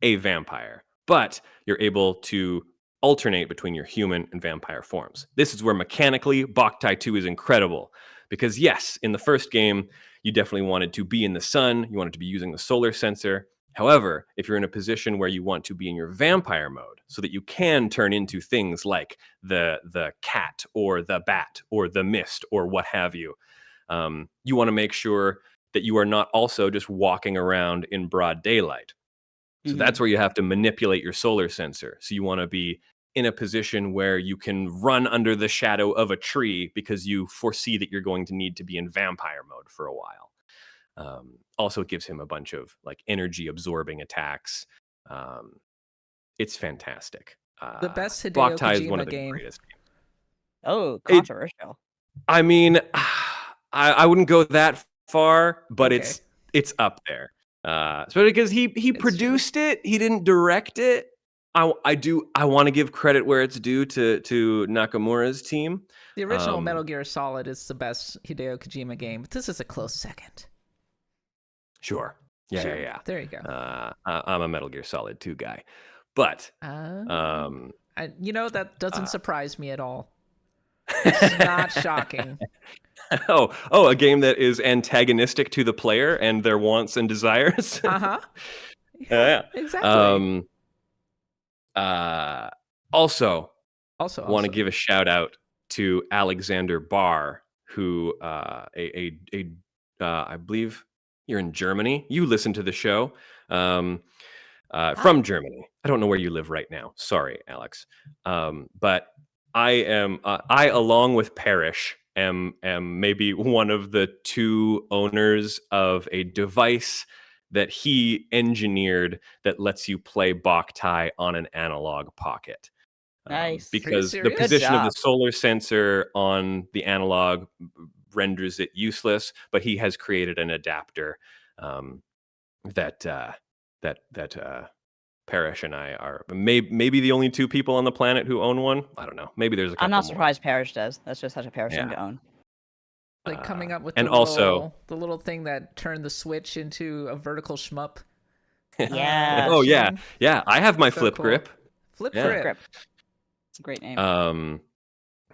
a vampire. But you're able to alternate between your human and vampire forms. This is where mechanically Boktai 2 is incredible. Because yes, in the first game, you definitely wanted to be in the sun, you wanted to be using the solar sensor. However, if you're in a position where you want to be in your vampire mode so that you can turn into things like the cat or the bat or the mist or what have you, you want to make sure that you are not also just walking around in broad daylight. So that's where you have to manipulate your solar sensor. So you want to be in a position where you can run under the shadow of a tree because you foresee that you're going to need to be in vampire mode for a while. Also, it gives him a bunch of like energy absorbing attacks. It's fantastic. The best Hideo Boktai is Kojima one of the game. greatest games. Oh, controversial. I mean, I wouldn't go that far, but Okay. it's up there. So because he produced it, he didn't direct it. I want to give credit where it's due to Nakamura's team. The original Metal Gear Solid is the best Hideo Kojima game, but this is a close second. Sure. Yeah. There you go. I'm a Metal Gear Solid 2 guy. But that doesn't surprise me at all. It's not shocking. a game that is antagonistic to the player and their wants and desires. Yeah, exactly. Also want to also. give a shout out to Alexander Barr, who I believe you're in Germany. You listen to the show from Germany. I don't know where you live right now. Sorry, Alex. But I along with Parrish am maybe one of the two owners of a device that he engineered that lets you play Boktai on an analog pocket. Nice. Because the serious? position of the solar sensor on the analog renders it useless, but he has created an adapter that Parrish and I are maybe the only two people on the planet who own one. I don't know. Maybe there's a couple I'm not more. surprised Parrish does. That's just such a Parrish thing to own. Like coming up with and the little thing that turned the Switch into a vertical shmup. Yeah. Oh yeah. I have my flip cool. grip. Flip Grip. grip. It's a great name.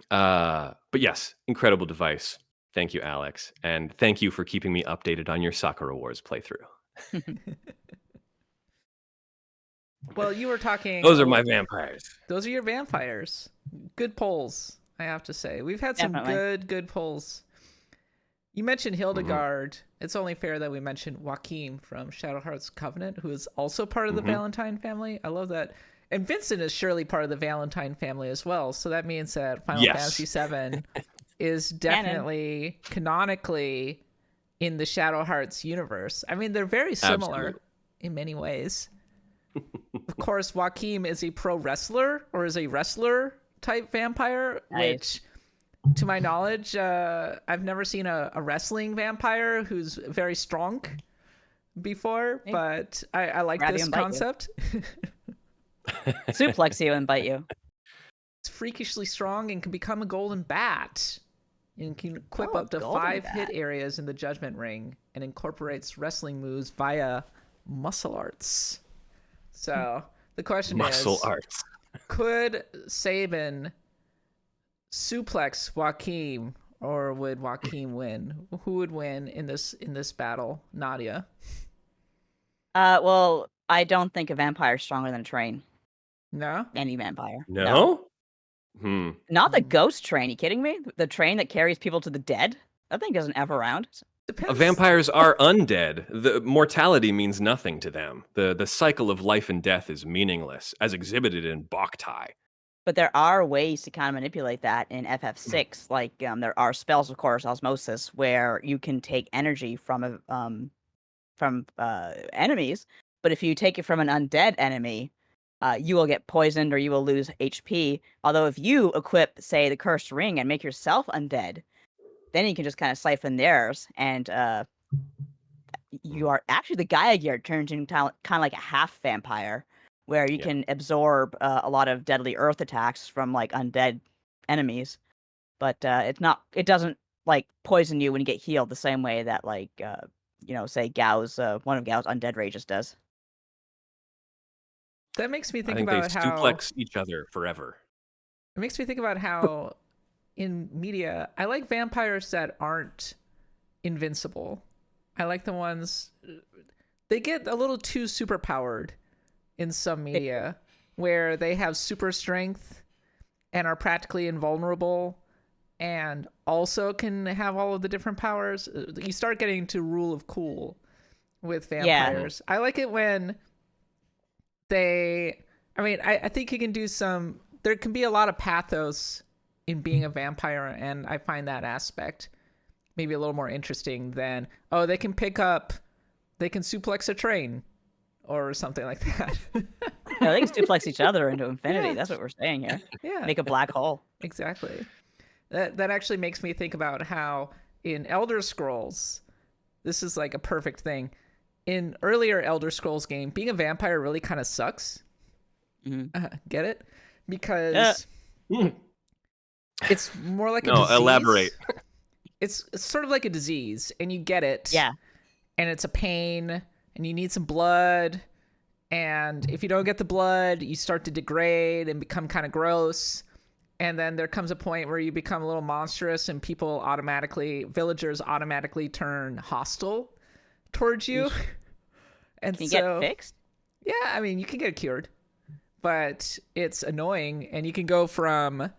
But yes, incredible device. Thank you, Alex, and thank you for keeping me updated on your Sakura Wars playthrough. Well, you were talking. Those are my vampires. Those are your vampires. Good polls, I have to say. We've had some good polls. You mentioned Hildegard. It's only fair that we mentioned Joachim from Shadow Hearts Covenant, who is also part of the Valentine family. I love that. And Vincent is surely part of the Valentine family as well. So that means that Final Fantasy VII is definitely canonically in the Shadow Hearts universe. I mean, they're very similar in many ways. Of course, Joachim is a pro wrestler or is a wrestler type vampire, which, to my knowledge, I've never seen a wrestling vampire who's very strong. before, but I like Grab you this and bite you. concept. Suplex you and bite you. It's freakishly strong and can become a golden bat. And can equip Oh, up to golden 5 bat. hit areas in the Judgment Ring and incorporates wrestling moves via muscle arts. So the question Muscle is, arts. could Sabin suplex Joaquin, or would Joaquin win? Who would win in this battle? Nadia. Well, I don't think a vampire is stronger than a train. No? Any vampire. No? Not the ghost train. You kidding me? The train that carries people to the dead? That thing doesn't F around. Depends. Vampires are undead. The mortality means nothing to them. The cycle of life and death is meaningless, as exhibited in Boktai. But there are ways to kind of manipulate that in FF6. Like there are spells, of course, osmosis, where you can take energy from enemies. But if you take it from an undead enemy, you will get poisoned or you will lose HP. Although if you equip, say, the cursed ring and make yourself undead, then you can just kind of siphon theirs, and you are actually the Gaia gear turns into kind of like a half vampire, where you can absorb a lot of deadly earth attacks from like undead enemies, but it doesn't like poison you when you get healed the same way that like say Gao's one of Gao's undead rages does. That makes me I think think about they how suplex each other forever. it makes me think about how in media I like vampires that aren't invincible. I like the ones they get a little too superpowered in some media where they have super strength and are practically invulnerable and also can have all of the different powers. You start getting to rule of cool with vampires. I like it when I think you can do there can be a lot of pathos in being a vampire, and I find that aspect maybe a little more interesting than, they can suplex a train or something like that. No, they can suplex each other into infinity. That's what we're saying here. Yeah, Make a black hole. exactly. That actually makes me think about how in Elder Scrolls, this is like a perfect thing. In earlier Elder Scrolls game, being a vampire really kind of sucks. Get it? Because it's more like a disease. Elaborate. It's sort of like a disease, and you get it. Yeah. And it's a pain, and you need some blood. And if you don't get the blood, you start to degrade and become kind of gross. And then there comes a point where you become a little monstrous, and villagers automatically turn hostile towards you. And can you get fixed? Yeah, I mean, you can get cured, but it's annoying, and you can go from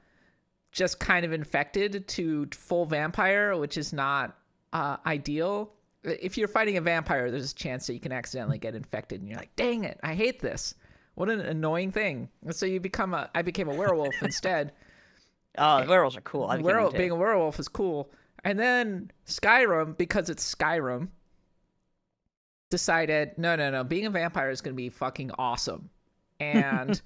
just kind of infected to full vampire, which is not ideal. If you're fighting a vampire, there's a chance that you can accidentally get infected, and you're like, dang it, I hate this. What an annoying thing. And so I became a werewolf instead. Oh, werewolves are cool. Being a werewolf is cool. And then Skyrim, because it's Skyrim, decided, no, being a vampire is going to be fucking awesome. And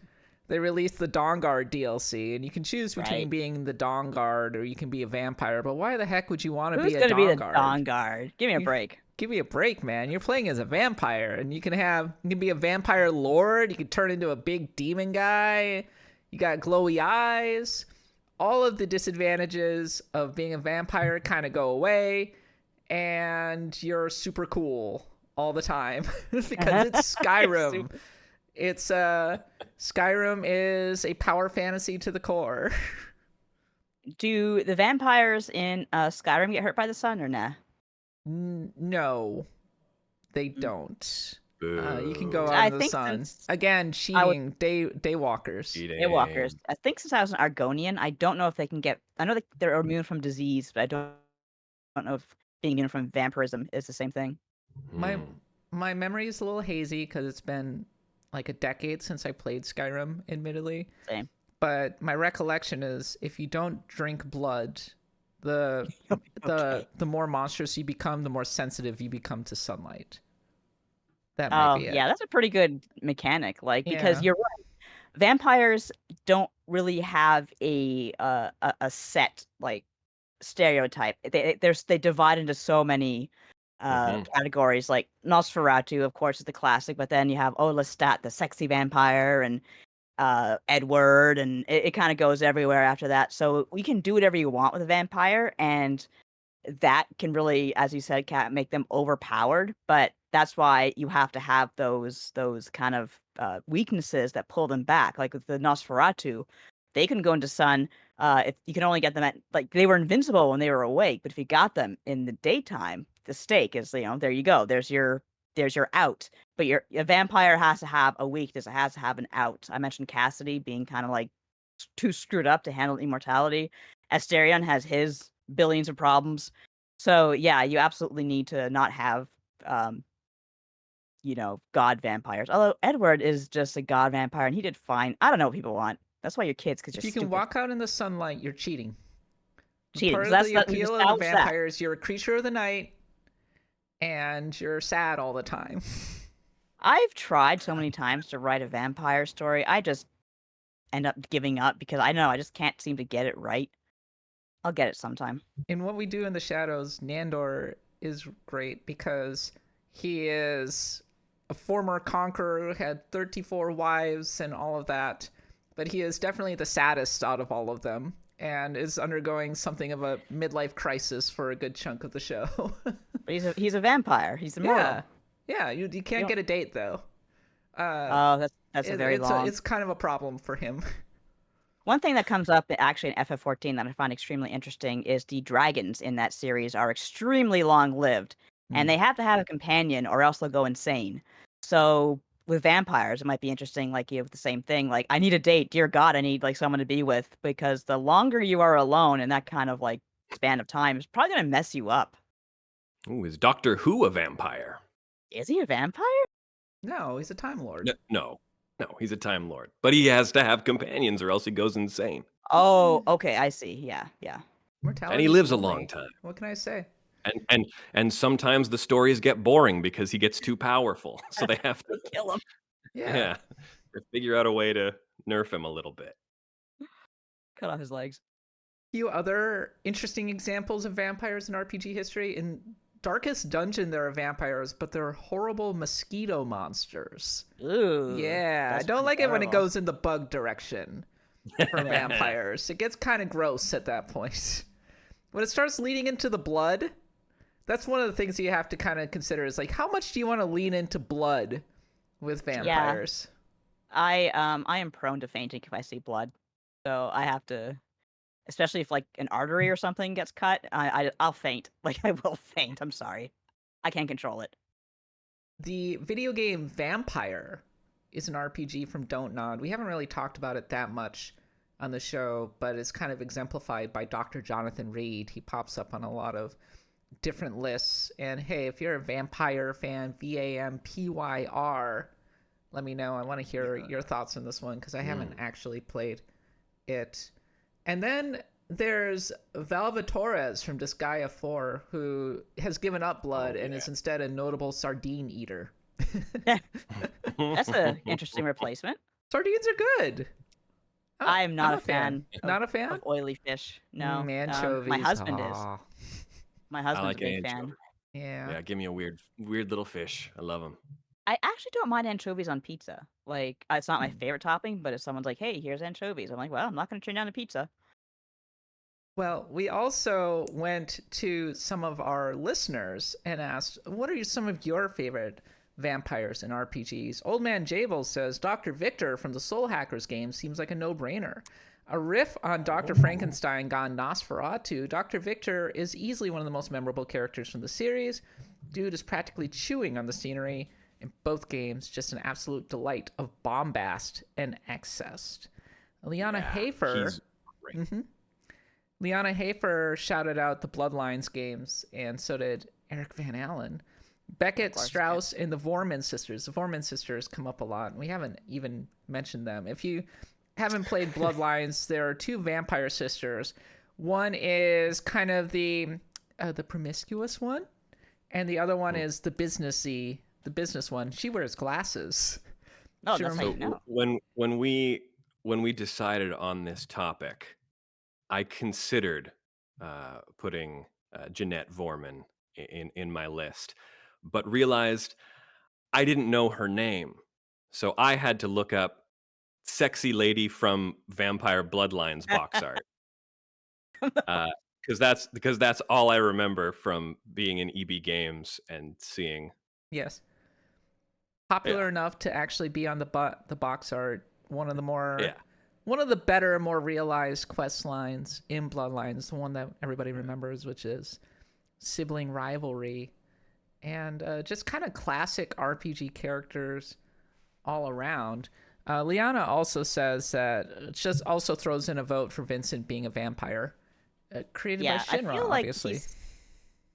they released the Dawnguard DLC, and you can choose between being the Dawnguard or you can be a vampire. But why the heck would you want to be a Dawnguard? Who's going to be the Dawnguard? Give me a break. Give me a break, man. You're playing as a vampire, and you can be a vampire lord. You can turn into a big demon guy. You got glowy eyes. All of the disadvantages of being a vampire kind of go away, and you're super cool all the time because it's Skyrim. It's Skyrim is a power fantasy to the core. Do the vampires in Skyrim get hurt by the sun or nah? No, they don't. You can go out in the sun. Again, cheating. Daywalkers. Daywalkers. I think since I was an Argonian, I don't know if they can get. I know they're immune from disease, but I don't know if being immune from vampirism is the same thing. My memory is a little hazy because it's been like a decade since I played Skyrim, admittedly. Same. But my recollection is if you don't drink blood, the more monstrous you become, the more sensitive you become to sunlight. That might be it. Yeah, that's a pretty good mechanic. Because you're right. Vampires don't really have a set like stereotype. They divide into so many categories. Like Nosferatu, of course, is the classic, but then you have Lestat, the sexy vampire, and Edward, and it kind of goes everywhere after that. So you can do whatever you want with a vampire, and that can really, as you said, Kat, make them overpowered. But that's why you have to have those kind of weaknesses that pull them back. Like with the Nosferatu, they can go into sun. If you can only get them at, like, they were invincible when they were awake, but if you got them in the daytime, the stake is, there you go. There's your out. But a vampire has to have a weakness. It has to have an out. I mentioned Cassidy being kind of like too screwed up to handle immortality. Asterion has his billions of problems. So yeah, you absolutely need to not have god vampires. Although Edward is just a god vampire and he did fine. I don't know what people want. That's why you're kids, because If you're you can stupid. walk out in the sunlight, you're cheating. Cheating. Part So of the appeal of the vampire is you're a creature of the night and you're sad all the time. I've tried so many times to write a vampire story. I just end up giving up because I just can't seem to get it right. I'll get it sometime. In What We Do in the Shadows, Nandor is great because he is a former conqueror who had 34 wives and all of that, but he is definitely the saddest out of all of them and is undergoing something of a midlife crisis for a good chunk of the show. But he's a vampire. He's immortal. Yeah, you can't get a date though. Oh, that's a very long. It's kind of a problem for him. One thing that comes up actually in FF14 that I find extremely interesting is the dragons in that series are extremely long-lived, and they have to have a companion or else they'll go insane. So with vampires, it might be interesting, like, you have the same thing. Like, I need a date. Dear God, I need, like, someone to be with, because the longer you are alone in that kind of, like, span of time is probably going to mess you up. Ooh, is Doctor Who a vampire? Is he a vampire? No, he's a Time Lord. No, he's a Time Lord. But he has to have companions or else he goes insane. Oh, okay, I see. Yeah. And he lives a long time. What can I say? And sometimes the stories get boring because he gets too powerful. So they have to kill him. Yeah. They figure out a way to nerf him a little bit. Cut off his legs. A few other interesting examples of vampires in RPG history. In Darkest Dungeon, there are vampires, but they're horrible mosquito monsters. Ooh. Yeah, I don't like it when it goes in the bug direction for vampires. It gets kind of gross at that point. When it starts leading into the blood, that's one of the things you have to kind of consider is, like, how much do you want to lean into blood with vampires? Yeah. I am prone to fainting if I see blood. So I have to, especially if, like, an artery or something gets cut, I'll faint. Like, I will faint. I'm sorry. I can't control it. The video game Vampire is an RPG from Don't Nod. We haven't really talked about it that much on the show, but it's kind of exemplified by Dr. Jonathan Reed. He pops up on a lot of different lists. And hey, if you're a vampire fan, VAMPYR, let me know. I want to hear your thoughts on this one because I haven't actually played it. And then there's Valva Torres from Disgaea 4, who has given up blood and is instead a notable sardine eater. That's an interesting replacement. Sardines are good. I'm not a fan. Not a fan of oily fish. No. Anchovies. My husband is. My husband's like a big fan. Yeah, give me a weird little fish. I love them. I actually don't mind anchovies on pizza. Like, it's not my favorite topping, but if someone's like, "Hey, here's anchovies," I'm like, "Well, I'm not going to turn down a pizza." Well, we also went to some of our listeners and asked, what are some of your favorite vampires in RPGs? Old Man Jable says Dr. Victor from the Soul Hackers game seems like a no-brainer. A riff on Dr. Frankenstein gone Nosferatu, Dr. Victor is easily one of the most memorable characters from the series. Dude is practically chewing on the scenery in both games, just an absolute delight of bombast and excess. Liana Hafer. He's great. Liana Hafer shouted out the Bloodlines games, and so did Eric Van Allen. Beckett Strauss and the Vorman sisters. The Vorman sisters come up a lot, and we haven't even mentioned them. If you haven't played Bloodlines, there are two vampire sisters. One is kind of the promiscuous one, and the other one is the business one. She wears glasses. Oh, that's how you know. When we decided on this topic, I considered putting Jeanette Vorman in my list, but realized I didn't know her name. So I had to look up sexy lady from Vampire Bloodlines box art. Because that's all I remember from being in EB Games and seeing. Yes. Popular enough to actually be on the box art. One of the better, more realized quest lines in Bloodlines, the one that everybody remembers, which is sibling rivalry, and just kind of classic RPG characters all around. Liana also says that it just also throws in a vote for Vincent being a vampire, created by Shinra, I feel like obviously.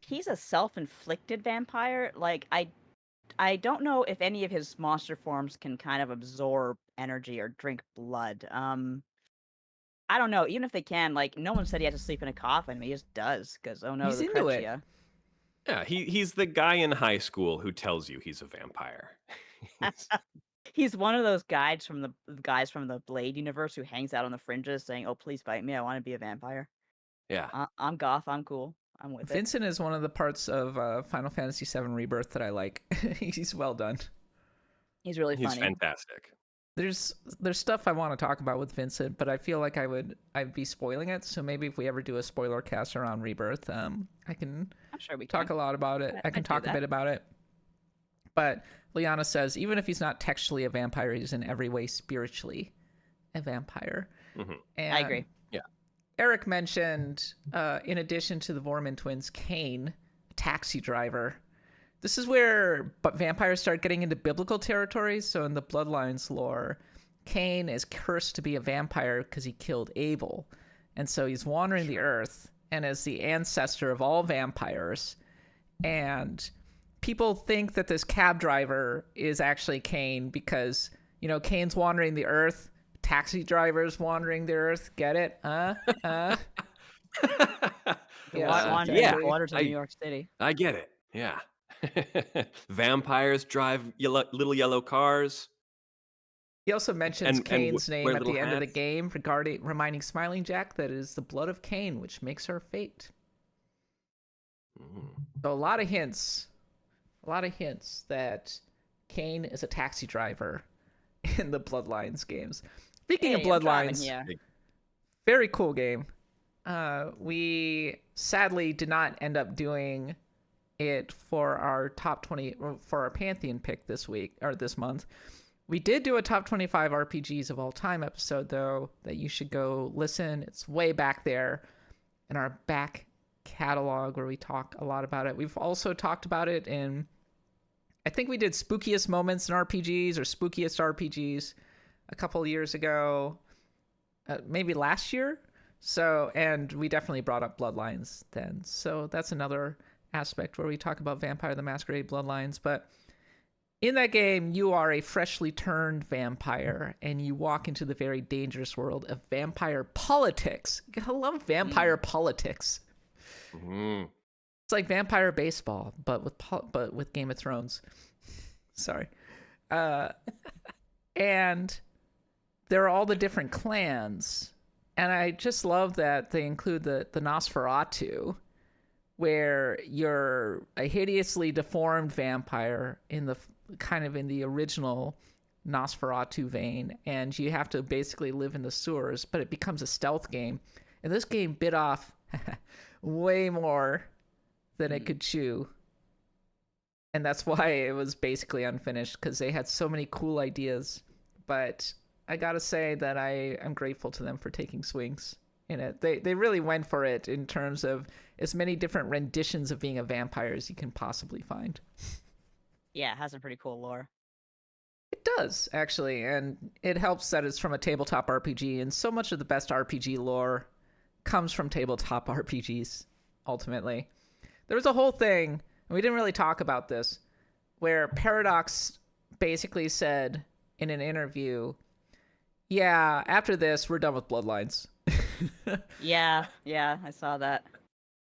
He's a self-inflicted vampire. Like I don't know if any of his monster forms can kind of absorb energy or drink blood. I don't know. Even if they can, like, no one said he had to sleep in a coffin. He just does, because oh no, He's the into it. Crutchia. Yeah, he's the guy in high school who tells you he's a vampire. He's one of those guys from the Blade universe who hangs out on the fringes saying, "Oh, please bite me. I want to be a vampire." Yeah. I'm goth. I'm cool. I'm with it. Vincent is one of the parts of Final Fantasy VII Rebirth that I like. He's well done. He's really funny. He's fantastic. There's stuff I want to talk about with Vincent, but I feel like I'd be spoiling it. So maybe if we ever do a spoiler cast around Rebirth, I'm sure we talk can. a lot about it. I can talk a bit about it. But Liana says even if he's not textually a vampire, he's in every way spiritually a vampire. Mm-hmm. And I agree. Yeah. Eric mentioned, in addition to the Vorman twins, Cain, a taxi driver. This is where vampires start getting into biblical territory. So in the Bloodlines lore, Cain is cursed to be a vampire because he killed Abel. And so he's wandering the earth and is the ancestor of all vampires. And people think that this cab driver is actually Cain because, Cain's wandering the earth. Taxi drivers wandering the earth. Get it? The waters of New York City. I get it. Yeah. Vampires drive little yellow cars. He also mentions Cain's name at the end of the hats. game, reminding Smiling Jack that it is the blood of Cain which makes our fate. So a lot of hints that Cain is a taxi driver in the Bloodlines games. Speaking of Bloodlines, very cool game. We sadly did not end up doing it for our top 20 for our Pantheon pick this month. We did do a top 25 RPGs of all time episode though that you should go listen. It's way back there in our back catalog where we talk a lot about it. We've also talked about it in, I think we did spookiest moments in RPGs or spookiest RPGs a couple years ago, maybe last year. So, and we definitely brought up Bloodlines then. So that's another aspect where we talk about Vampire the Masquerade Bloodlines. But in that game, you are a freshly turned vampire and you walk into the very dangerous world of vampire politics. I love vampire politics. It's like vampire baseball, but with Game of Thrones. Sorry. And there are all the different clans. And I just love that they include the Nosferatu, where you're a hideously deformed vampire in the original Nosferatu vein, and you have to basically live in the sewers, but it becomes a stealth game. And this game bit off way more than it could chew. And that's why it was basically unfinished, because they had so many cool ideas. But I gotta say that I am grateful to them for taking swings in it. They really went for it in terms of as many different renditions of being a vampire as you can possibly find. Yeah, it has some pretty cool lore. It does, actually, and it helps that it's from a tabletop RPG, and so much of the best RPG lore comes from tabletop RPGs, ultimately. There was a whole thing, and we didn't really talk about this, where Paradox basically said in an interview, yeah, after this, we're done with Bloodlines. Yeah, I saw that.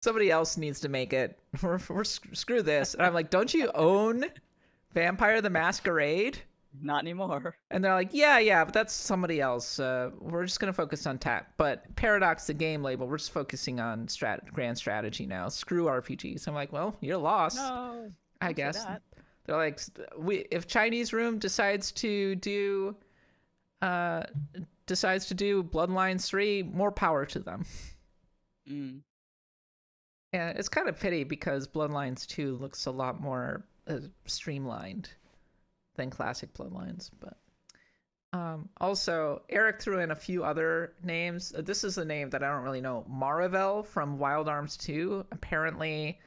Somebody else needs to make it. We're screw this. And I'm like, don't you own Vampire the Masquerade? Not anymore. And they're like, yeah, but that's somebody else. We're just going to focus on tech. But Paradox, the game label, we're just focusing on grand strategy now. Screw RPGs. I'm like, well, you're lost, No, I don't say guess. that. They're like, if Chinese Room decides to do Bloodlines 3, more power to them. Mm. Yeah, it's kind of pity because Bloodlines 2 looks a lot more streamlined than classic Bloodlines. But also, Eric threw in a few other names. This is a name that I don't really know. Maravel from Wild Arms 2. Apparently,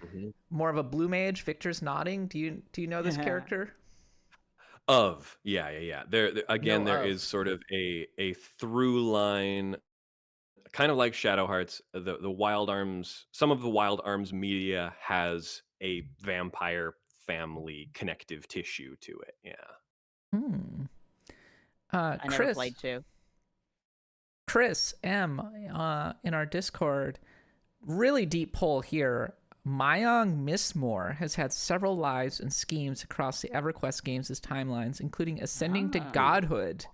more of a blue mage. Victor's nodding. Do you know this character? Yeah. There again, there is sort of a through line, kind of like Shadow Hearts. The Wild Arms, some of the Wild Arms media has a vampire family connective tissue to it. Yeah. I never played 2. Chris M in our Discord, really deep poll here. Mayong Mistmore has had several lives and schemes across the EverQuest games' timelines, including ascending to godhood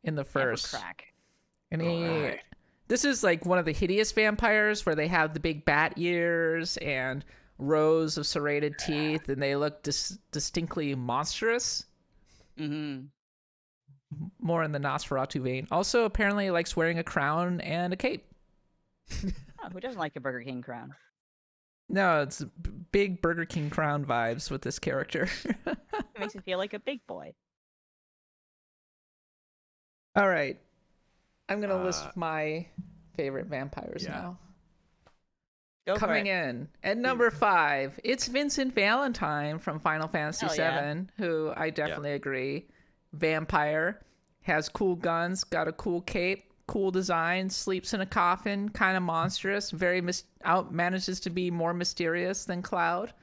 in the first. And this is like one of the hideous vampires where they have the big bat ears and rows of serrated teeth, and they look distinctly monstrous. Mm-hmm. More in the Nosferatu vein. Also, apparently likes wearing a crown and a cape. Who doesn't like a Burger King crown? No, it's big Burger King crown vibes with this character. It makes you feel like a big boy. All right. I'm going to list my favorite vampires now. Coming in at number 5, it's Vincent Valentine from Final Fantasy VII, who I definitely agree. Vampire, has cool guns, got a cool cape, cool design, sleeps in a coffin, kind of monstrous, manages to be more mysterious than Cloud.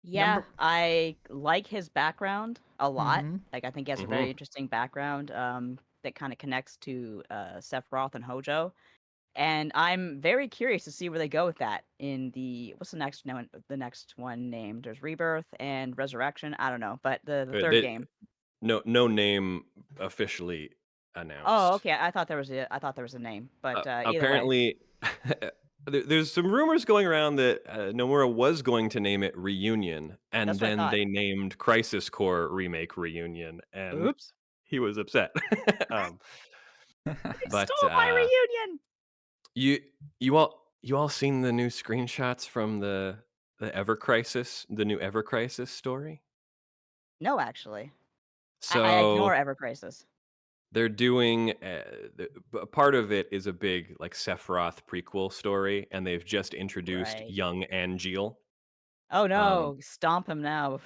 Yeah, I like his background a lot. Like, I think he has a very interesting background that kind of connects to Sephiroth and Hojo. And I'm very curious to see where they go with that in what's the next one named? There's Rebirth and Resurrection. I don't know, but the third game. No name officially announced. Oh, okay. I thought there was a name, but apparently, there's some rumors going around that Nomura was going to name it Reunion, and then they named Crisis Core Remake Reunion, and he was upset. But stole my reunion. You all seen the new screenshots from the Ever Crisis, the new Ever Crisis story? No, actually. So I ignore Ever Crisis. They're doing part of it is a big like Sephiroth prequel story, and they've just introduced young Angeal. Oh no, stomp him now.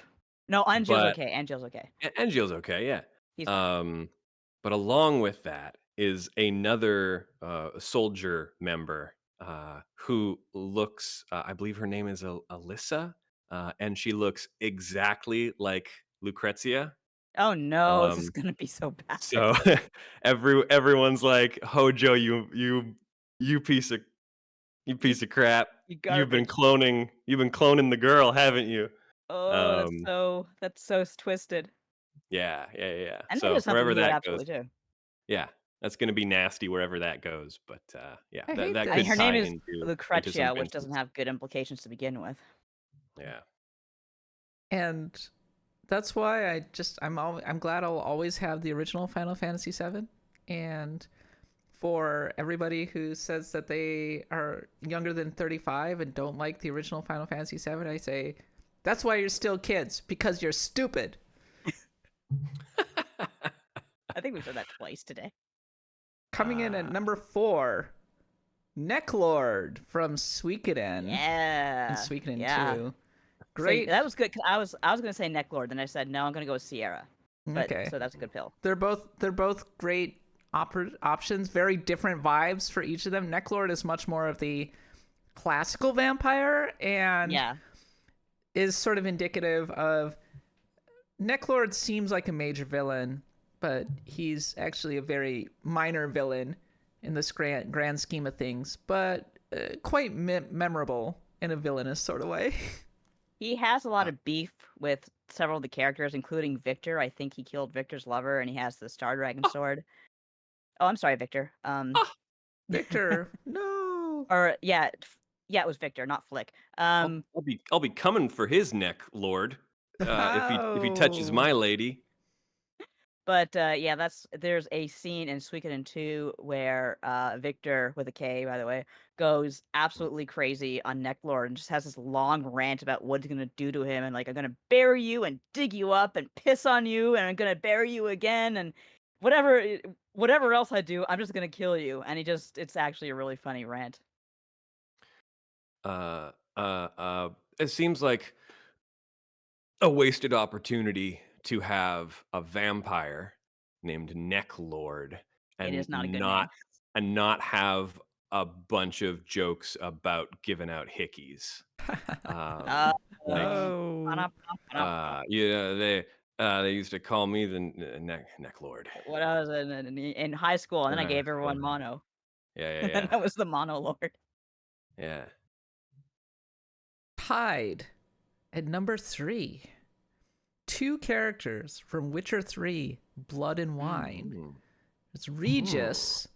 No, Angeal's okay. Angeal's okay. Angeal's okay, yeah. He's but along with that is another soldier member who looks, I believe her name is Alyssa, and she looks exactly like Lucrezia. Oh no, this is gonna be so bad. So everyone's like, Hojo, you piece of crap. You've been cloning the girl, haven't you? Oh, that's so twisted. Yeah. And so wherever that goes, do. Yeah, that's gonna be nasty wherever that goes. But yeah, that could and her tie name is into Lucrezia, which doesn't have good implications to begin with. Yeah. And that's why I'm glad I'll always have the original Final Fantasy VII. And for everybody who says that they are younger than 35 and don't like the original Final Fantasy VII, I say, that's why you're still kids, because you're stupid. I think we said that twice today. Coming in at number 4, Necklord from Suikoden. Yeah. And Suikoden 2. Great. So that was good. I was gonna say Necklord, then I said no, I'm gonna go with Sierra. But, okay. So that's a good pill. They're both great options. Very different vibes for each of them. Necklord is much more of the classical vampire, and is sort of indicative of. Necklord seems like a major villain, but he's actually a very minor villain in this grand scheme of things. But quite memorable in a villainous sort of way. He has a lot of beef with several of the characters, including Victor. I think he killed Victor's lover, and he has the Star Dragon sword. Oh, I'm sorry, Victor. Victor, no. Or yeah, it was Victor, not Flick. I'll be coming for his neck, Lord. If he touches my lady. But yeah, there's a scene in Suikoden 2 where Victor, with a K by the way, goes absolutely crazy on Necklord and just has this long rant about what he's gonna do to him, and like, I'm gonna bury you and dig you up and piss on you, and I'm gonna bury you again, and whatever else I do, I'm just gonna kill you. And it's actually a really funny rant. It seems like a wasted opportunity to have a vampire named Necklord It is and not a good name. not have a bunch of jokes about giving out hickeys. Uh, Like, Oh. they used to call me the Necklord. When I was in high school, and then I gave everyone mono. Yeah, And then I was the mono lord. yeah. Tied at number 3. 2 characters from Witcher 3, Blood and Wine. Mm. It's Regis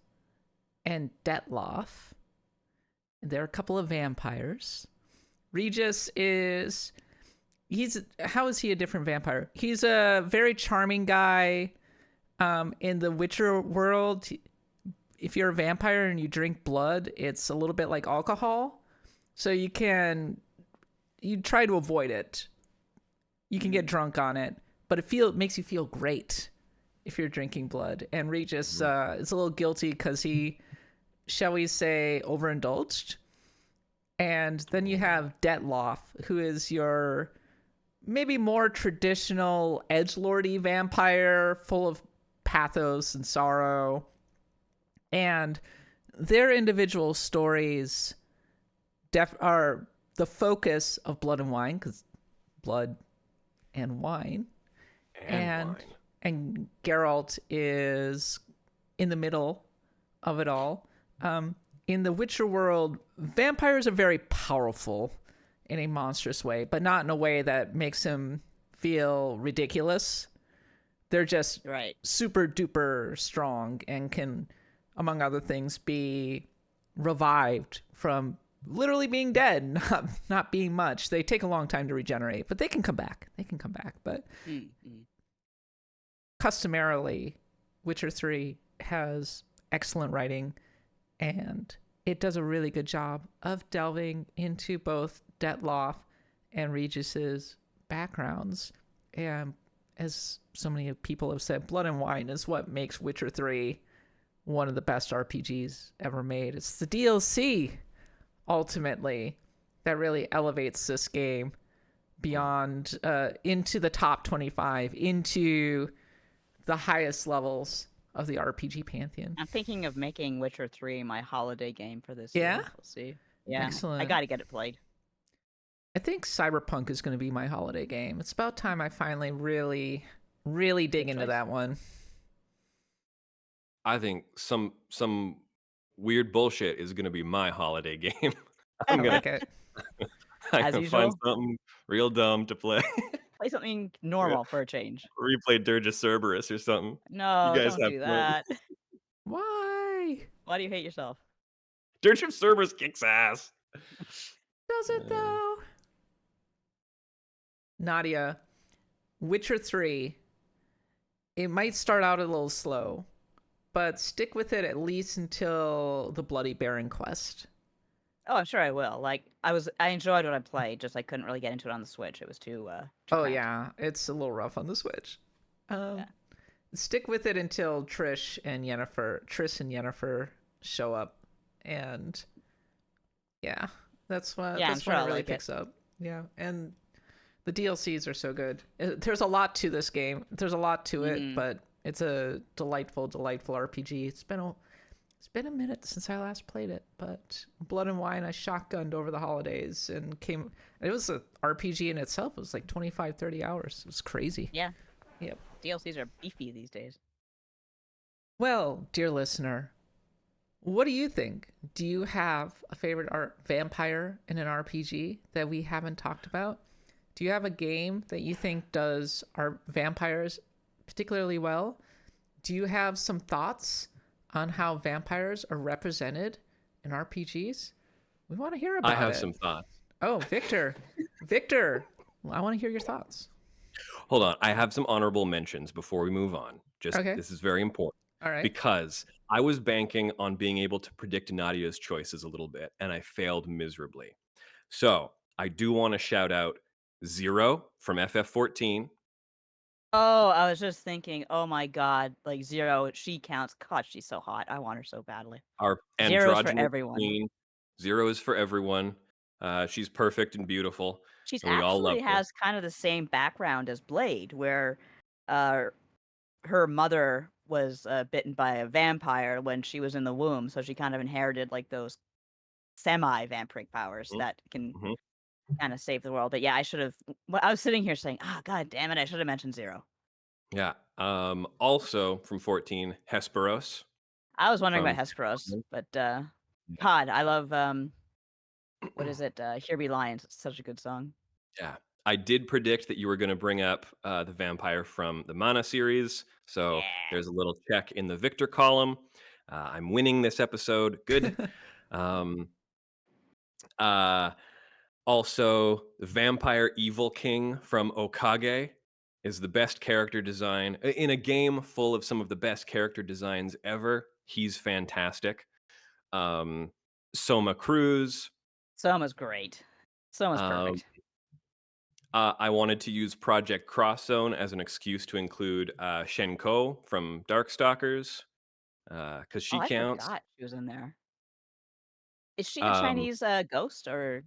and Detloff. They're a couple of vampires. Regis how is he a different vampire? He's a very charming guy. In the Witcher world, if you're a vampire and you drink blood, it's a little bit like alcohol. So you try to avoid it. You can get drunk on it, but it makes you feel great if you're drinking blood. And Regis is a little guilty because he, shall we say, overindulged. And then you have Detloff, who is your maybe more traditional edgelordy vampire, full of pathos and sorrow. And their individual stories are the focus of Blood and Wine, because blood and wine. And Geralt is in the middle of it all. In the Witcher world, vampires are very powerful in a monstrous way, but not in a way that makes him feel ridiculous. They're just super duper strong and can, among other things, be revived from literally being dead, not being much. They take a long time to regenerate, but they can come back. But customarily, Witcher 3 has excellent writing, and it does a really good job of delving into both Detloff and Regis's backgrounds. And as so many people have said, Blood and Wine is what makes Witcher 3 one of the best RPGs ever made. It's the DLC, ultimately, that really elevates this game beyond, into the top 25, into the highest levels of the RPG pantheon. I'm thinking of making Witcher 3 my holiday game for this year. We'll see. Yeah, excellent. I gotta get it played. I think Cyberpunk is going to be my holiday game. It's about time I finally really dig into that one. I think some weird bullshit is going to be my holiday game. I'm going to find something real dumb to play. Play something normal for a change. Replay Dirge of Cerberus or something. No, don't do that. Why? Why do you hate yourself? Dirge of Cerberus kicks ass. Does it though? Nadia, Witcher 3, it might start out a little slow, but stick with it at least until the Bloody Baron quest. Oh, I'm sure I will. Like, I enjoyed what I played, just I couldn't really get into it on the Switch. It was too cramped. Yeah, it's a little rough on the Switch. Stick with it until Triss and Yennefer show up, and that's when it really picks up. Yeah, and the DLCs are so good. There's a lot to this game. There's a lot to it, but it's a delightful RPG. It's been a minute since I last played it, but Blood and Wine I shotgunned over the holidays and it was an RPG in itself. It was like 25, 30 hours. It was crazy. Yeah. Yep. DLCs are beefy these days. Well, dear listener, what do you think? Do you have a favorite vampire in an RPG that we haven't talked about? Do you have a game that you think does our vampires particularly well? Do you have some thoughts on how vampires are represented in RPGs? We want to hear I about have it. some thoughts. Oh, Victor. Victor, I want to hear your thoughts. Hold on. I have some honorable mentions before we move on. Okay. This is very important All right. because I was banking on being able to predict Nadia's choices a little bit, and I failed miserably. So I do want to shout out Zero from FF14. Oh, I was just thinking, oh my god, like Zero, she counts. God, she's so hot. I want her so badly. Our Zero's for androgynous everyone. queen. Zero is for everyone. She's perfect and beautiful, She's and we all love actually her. has kind of the same background as Blade, where uh, her mother was bitten by a vampire when she was in the womb, so she kind of inherited like those semi-vampiric powers Mhm, that can mhm. kind of save the world. But yeah, I should have. I was sitting here saying, "Ah, god damn it, I should have mentioned Zero." Yeah. Also from 14, Hesperos I was wondering from about Hesperos, but Yeah. God, I love what is it? Here Be Lions. It's such a good song. Yeah. I did predict that you were going to bring up the vampire from the Mana series. So Yeah. there's a little check in the Victor column. I'm winning this episode. Good. um, also, the Vampire Evil King from Okage is the best character design in a game full of some of the best character designs ever. He's fantastic. Soma Cruz. Soma's great. Soma's Um, perfect. I wanted to use Project Cross Zone as an excuse to include Shenko from Darkstalkers because Oh, she I counts. forgot she was in there. Is she the Um, Chinese ghost or?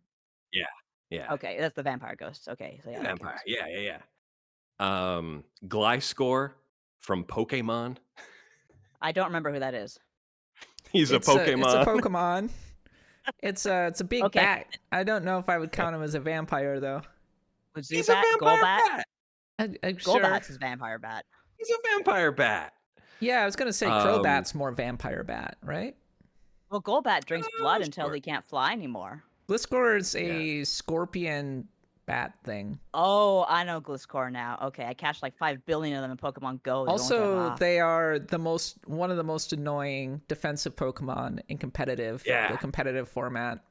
yeah, yeah, Okay, that's the vampire ghost. Okay, so yeah, that vampire. counts. Yeah, yeah, yeah. Gliscor from Pokemon. I don't remember who that is. He's a It's a Pokemon. Pokemon. It's a big Okay, bat. I don't know if I would count him as a vampire though. with He's a Zubat, vampire Golbat. bat. Sure. Golbat's his vampire bat. He's a vampire bat. Yeah, I was gonna say Um, Crobat's more vampire bat, right? Well, Golbat drinks blood until sure. he can't fly anymore. Gliscor is Yeah. a scorpion bat thing. Oh, I know Gliscor now. Okay, I catch like 5 billion of them in Pokemon Go. The ones that Also, laugh. they are one of the most annoying defensive Pokemon in the competitive format.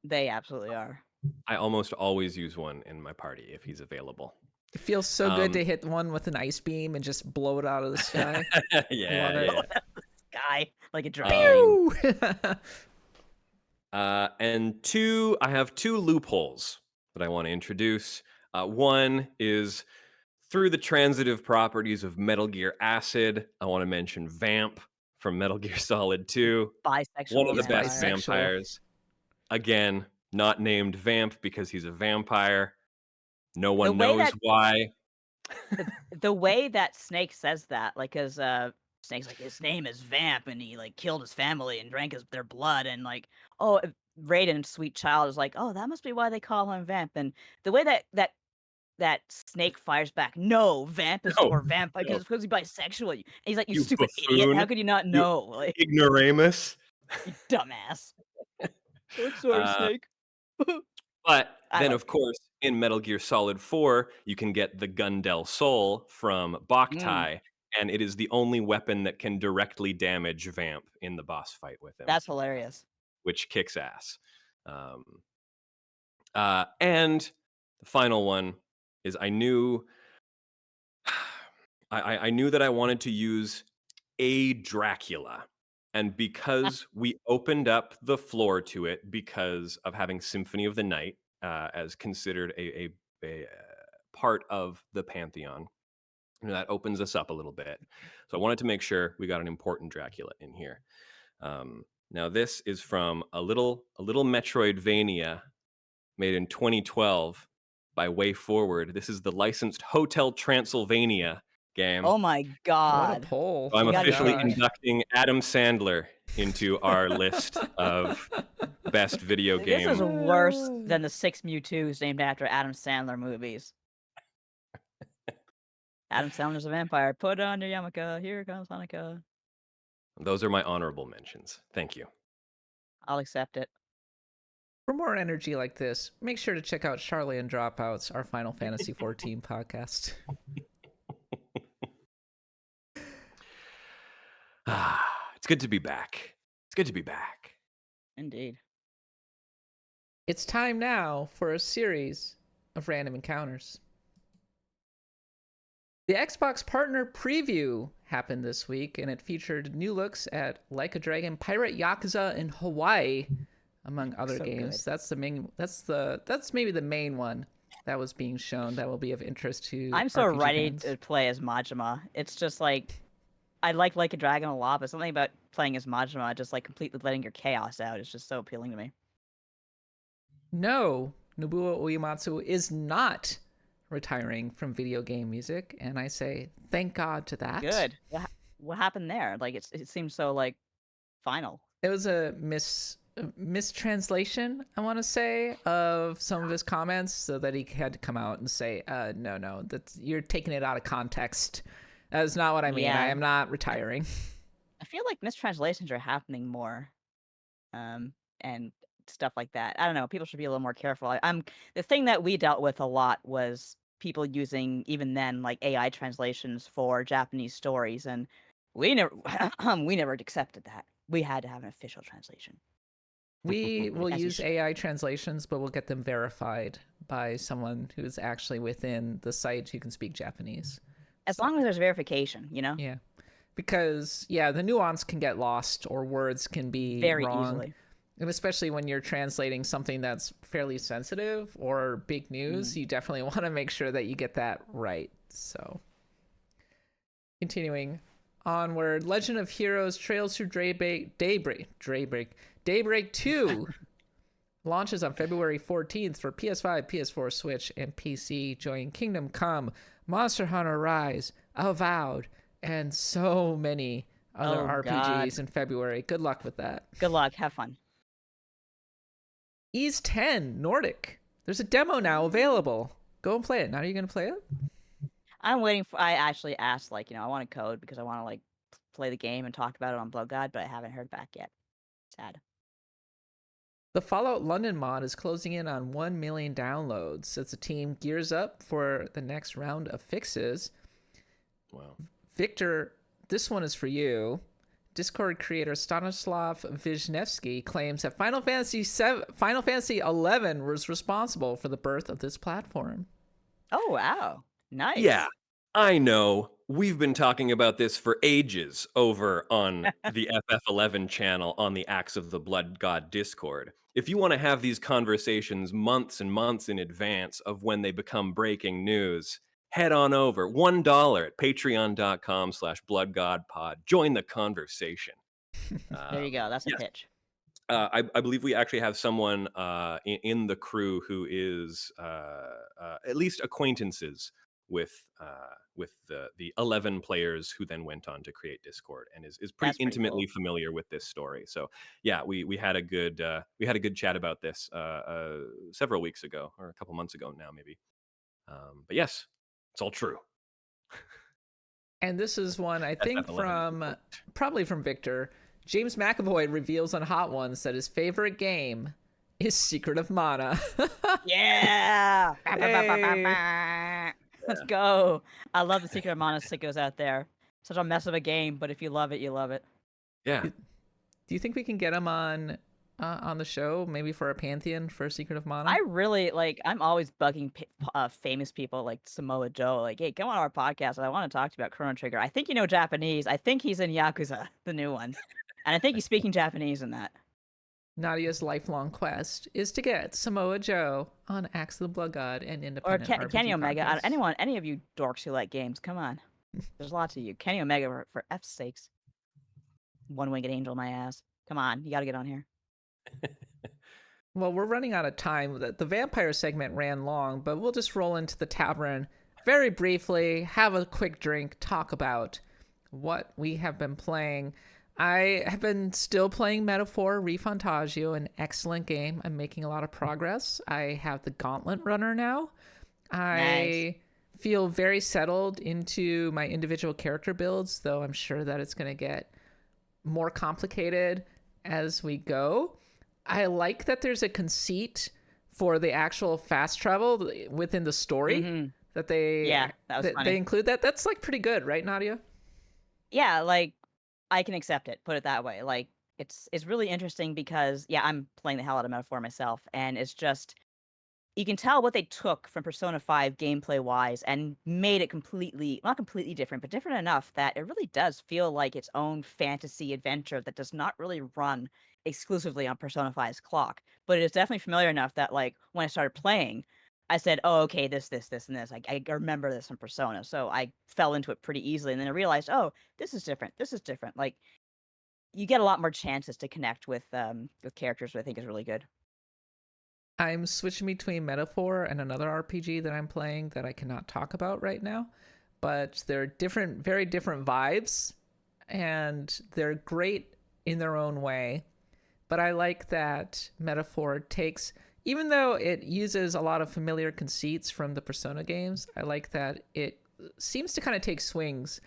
They absolutely are. I almost always use one in my party if he's available. It feels so good to hit one with an ice beam and just blow it out of the sky. Yeah, Love it. yeah. Guy, like a dragon. Pew! And I have two loopholes that I want to introduce. One is through the transitive properties of Metal Gear Acid. I want to mention Vamp from Metal Gear Solid 2. Bisexual One of the vampire. best Bisexual. vampires. Again, not named Vamp because he's a vampire. No one knows why. The way that Snake says that, like, cause Snake's like, his name is Vamp, and he like killed his family and drank their blood, and like, oh, Raiden, sweet child, is like, oh, that must be why they call him Vamp. And the way that Snake fires back, no, Vamp is No, for vampire because no. it's supposed to be bisexual. And he's like, you You stupid idiot! buffoon. How could you not You know? Like, ignoramus. you dumbass. I'm sorry, Snake. But I then, like of course, in Metal Gear Solid 4, you can get the Gundel Soul from Boktai, and it is the only weapon that can directly damage Vamp in the boss fight with him, That's hilarious. which kicks ass. And the final one is I knew I knew that I wanted to use a Dracula. And because we opened up the floor to it because of having Symphony of the Night as considered a part of the pantheon, that opens us up a little bit. So I wanted to make sure we got an important Dracula in here. Now this is from a little Metroidvania made in 2012 by Way Forward. This is the licensed Hotel Transylvania game. Oh my What a god. poll. So I'm You gotta officially change it. inducting Adam Sandler into our list of best video This game. is worse than the 6 Mewtwo's named after Adam Sandler movies. Adam Sandler's a vampire. Put on your yarmulke. Here comes Hanukkah. Those are my honorable mentions. Thank you. I'll accept it. For more energy like this, make sure to check out Charlie and Dropouts, our Final Fantasy XIV podcast. It's good to be back. It's good to be back. Indeed. It's time now for a series of random encounters. The Xbox Partner Preview happened this week, and it featured new looks at Like a Dragon, Pirate Yakuza in Hawaii, among other games. Good. That's maybe the main one that was being shown that will be of interest to I'm so RPG ready fans. to play as Majima. It's just like I like a Dragon a lot, but something about playing as Majima, just like completely letting your chaos out, is just so appealing to me. No, Nobuo Uematsu is not retiring from video game music, and I say thank God to that. Good. What happened there? Like it seems so like final. It was a mistranslation, I want to say, of some of his comments, so that he had to come out and say, no, you're taking it out of context. That's not what I mean. Yeah. I am not retiring. I feel like mistranslations are happening more, and stuff like that. I don't know. People should be a little more careful. The thing that we dealt with a lot was people using even then like AI translations for Japanese stories, and we never accepted that. We had to have an official translation. We will As you use should. AI translations, but we'll get them verified by someone who's actually within the site who can speak Japanese. As long as there's verification, you know? Yeah. Because, the nuance can get lost, or words can be Very wrong. easily. And especially when you're translating something that's fairly sensitive or big news, you definitely want to make sure that you get that right. So, continuing onward, Legend of Heroes Trails Through Daybreak 2 launches on February 14th for PS5, PS4, Switch, and PC. Join Kingdom Come, Monster Hunter Rise, Avowed, and so many other RPGs in February. Good luck with that. Good luck. Have fun. Ease 10 Nordic. There's a demo now available. Go and play it. Now, are you going to play it? I'm waiting for. I actually asked, I want a code because I want to play the game and talk about it on Blood God, but I haven't heard back yet. Sad. The Fallout London mod is closing in on 1 million downloads as the team gears up for the next round of fixes. Wow. Victor, this one is for you. Discord creator Stanislav Wisniewski claims that Final Fantasy XI was responsible for the birth of this platform. Oh, wow. Nice. Yeah, I know. We've been talking about this for ages over on the FF11 channel on the Axe of the Blood God Discord. If you want to have these conversations months and months in advance of when they become breaking news, head on over. $1 at patreon.com/bloodgodpod. Join the conversation. There you go. That's a pitch. I believe we actually have someone in the crew who is at least acquaintances with the 11 players who then went on to create Discord, and is pretty intimately familiar with this story. So yeah, we had a good chat about this several weeks ago, or a couple months ago now maybe. But yes, it's all true. And this is one I think probably from Victor. James McAvoy reveals on Hot Ones that his favorite game is Secret of Mana. Yeah. Hey. Let's go. I love the Secret of Mana sickos out there. Such a mess of a game, but if you love it, you love it. Yeah. Do you think we can get him on the show, maybe for a Pantheon for Secret of Mana? I really I'm always bugging famous people like Samoa Joe, hey, come on our podcast. I want to talk to you about Chrono Trigger. I think you know Japanese. I think he's in Yakuza, the new one. And I think he's speaking Japanese in that. Nadia's lifelong quest is to get Samoa Joe on Axe of the Blood God and independent RPG Kenny Omega. podcasts. Any of you dorks who like games, come on. There's lots of you. Kenny Omega, for F's sakes. One-winged angel, my ass. Come on, you got to get on here. Well, we're running out of time. The vampire segment ran long, but we'll just roll into the tavern very briefly, have a quick drink, talk about what we have been playing. I have been still playing Metaphor Refantagio, an excellent game. I'm making a lot of progress. I have the Gauntlet Runner now. I feel very settled into my individual character builds, though I'm sure that it's going to get more complicated as we go. I like that there's a conceit for the actual fast travel within the story that Yeah, that was they funny. include that. That's like pretty good, right, Nadia? Yeah, like I can accept it. Put it that way. Like it's really interesting because yeah, I'm playing the hell out of Metaphor myself, and it's just you can tell what they took from Persona 5 gameplay wise and made it completely not completely different, but different enough that it really does feel like its own fantasy adventure that does not really run exclusively on Persona 5's clock. But it is definitely familiar enough that like when I started playing, I said, "Oh, okay, this, and this. I remember this from Persona." So I fell into it pretty easily, and then I realized, "Oh, this is different. This is different." Like you get a lot more chances to connect with characters, which I think is really good. I'm switching between Metaphor and another RPG that I'm playing that I cannot talk about right now, but they're different, very different vibes, and they're great in their own way. But I like that Metaphor takes, even though it uses a lot of familiar conceits from the Persona games, I like that it seems to kind of take swings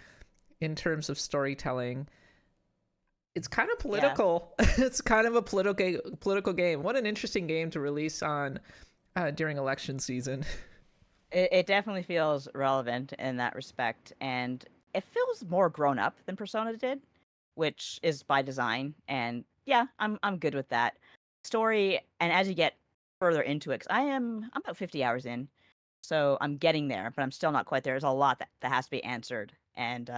in terms of storytelling. It's kind of Yeah. political. It's kind of a political game. What an interesting game to release on during election season. It definitely feels relevant in that respect, and it feels more grown up than Persona did, which is by design. And yeah, I'm good with that. Story, and as you get further into it, 'cause I'm about 50 hours in, so I'm getting there, but I'm still not quite there. There's a lot that has to be answered, and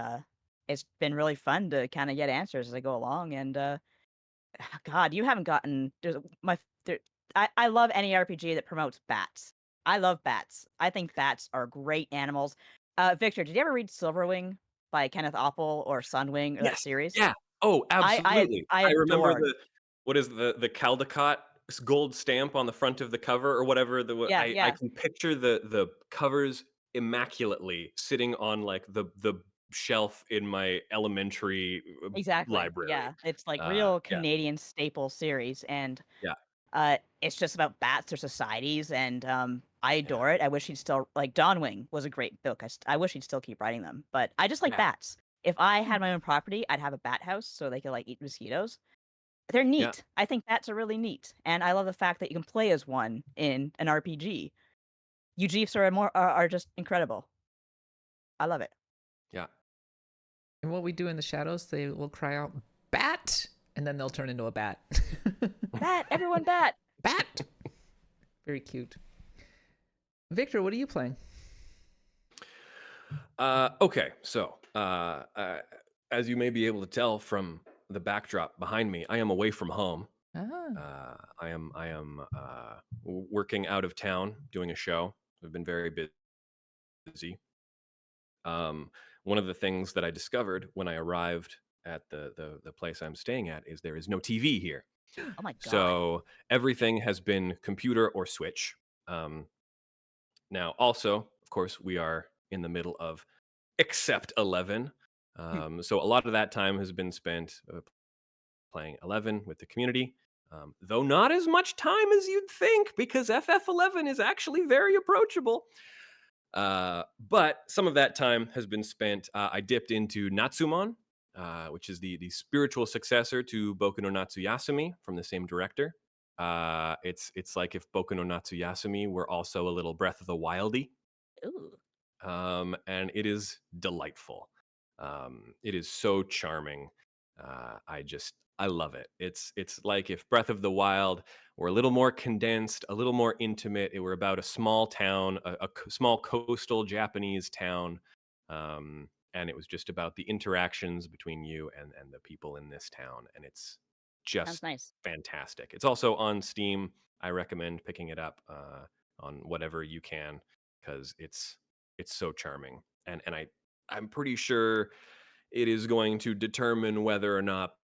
it's been really fun to kind of get answers as I go along. And God, you haven't gotten there, I love any RPG that promotes bats. I love bats. I think bats are great animals. Victor, did you ever read Silverwing by Kenneth Apple or Sunwing or that Yes. series? Yeah. Oh, absolutely. I I remember adored. what is the Caldecott gold stamp on the front of the cover or whatever. Yeah, I yeah, can picture the covers immaculately sitting on like the shelf in my elementary exactly. library. Yeah, it's like real Yeah. Canadian staple series, and Yeah. it's just about bats or societies, and I Yeah. adore it. I wish he'd still like Dawnwing was a great book. I wish he'd still keep writing them, but I just like Yeah. bats. If I had my own property, I'd have a bat house so they could like eat mosquitoes. They're Yeah. neat. I think bats are really neat, and I love the fact that you can play as one in an RPG. UGFs are just incredible. I love it. Yeah. And what we do in the shadows, they will cry out, "Bat!" and then they'll turn into a bat. Bat, everyone bat. Bat! Very cute. Victor, what are you playing? Okay, so as you may be able to tell from the backdrop behind me, I am away from home. Ah, I am working out of town doing a show. I've been very busy. One of the things that I discovered when I arrived at the place I'm staying at is there is no TV here. Oh my god. So everything has been computer or Switch. Um, Now, also, of course, we are in the middle of Except 11. So a lot of that time has been spent playing 11 with the community, though not as much time as you'd think because FF11 is actually very approachable. But some of that time has been spent. I dipped into Natsumon, which is the spiritual successor to Boku no Natsuyasumi from the same director. It's like if Boku no Natsuyasumi were also a little Breath of the Wildy, Ooh. and it is delightful. It is so charming. I love it. It's like if Breath of the Wild were a little more condensed, a little more intimate. It were about a small town, small coastal Japanese town, and it was just about the interactions between you and the people in this town, and it's Sounds just nice. fantastic. It's also on Steam. I recommend picking it up on whatever you can because it's so charming, and I'm pretty sure it is going to determine whether or not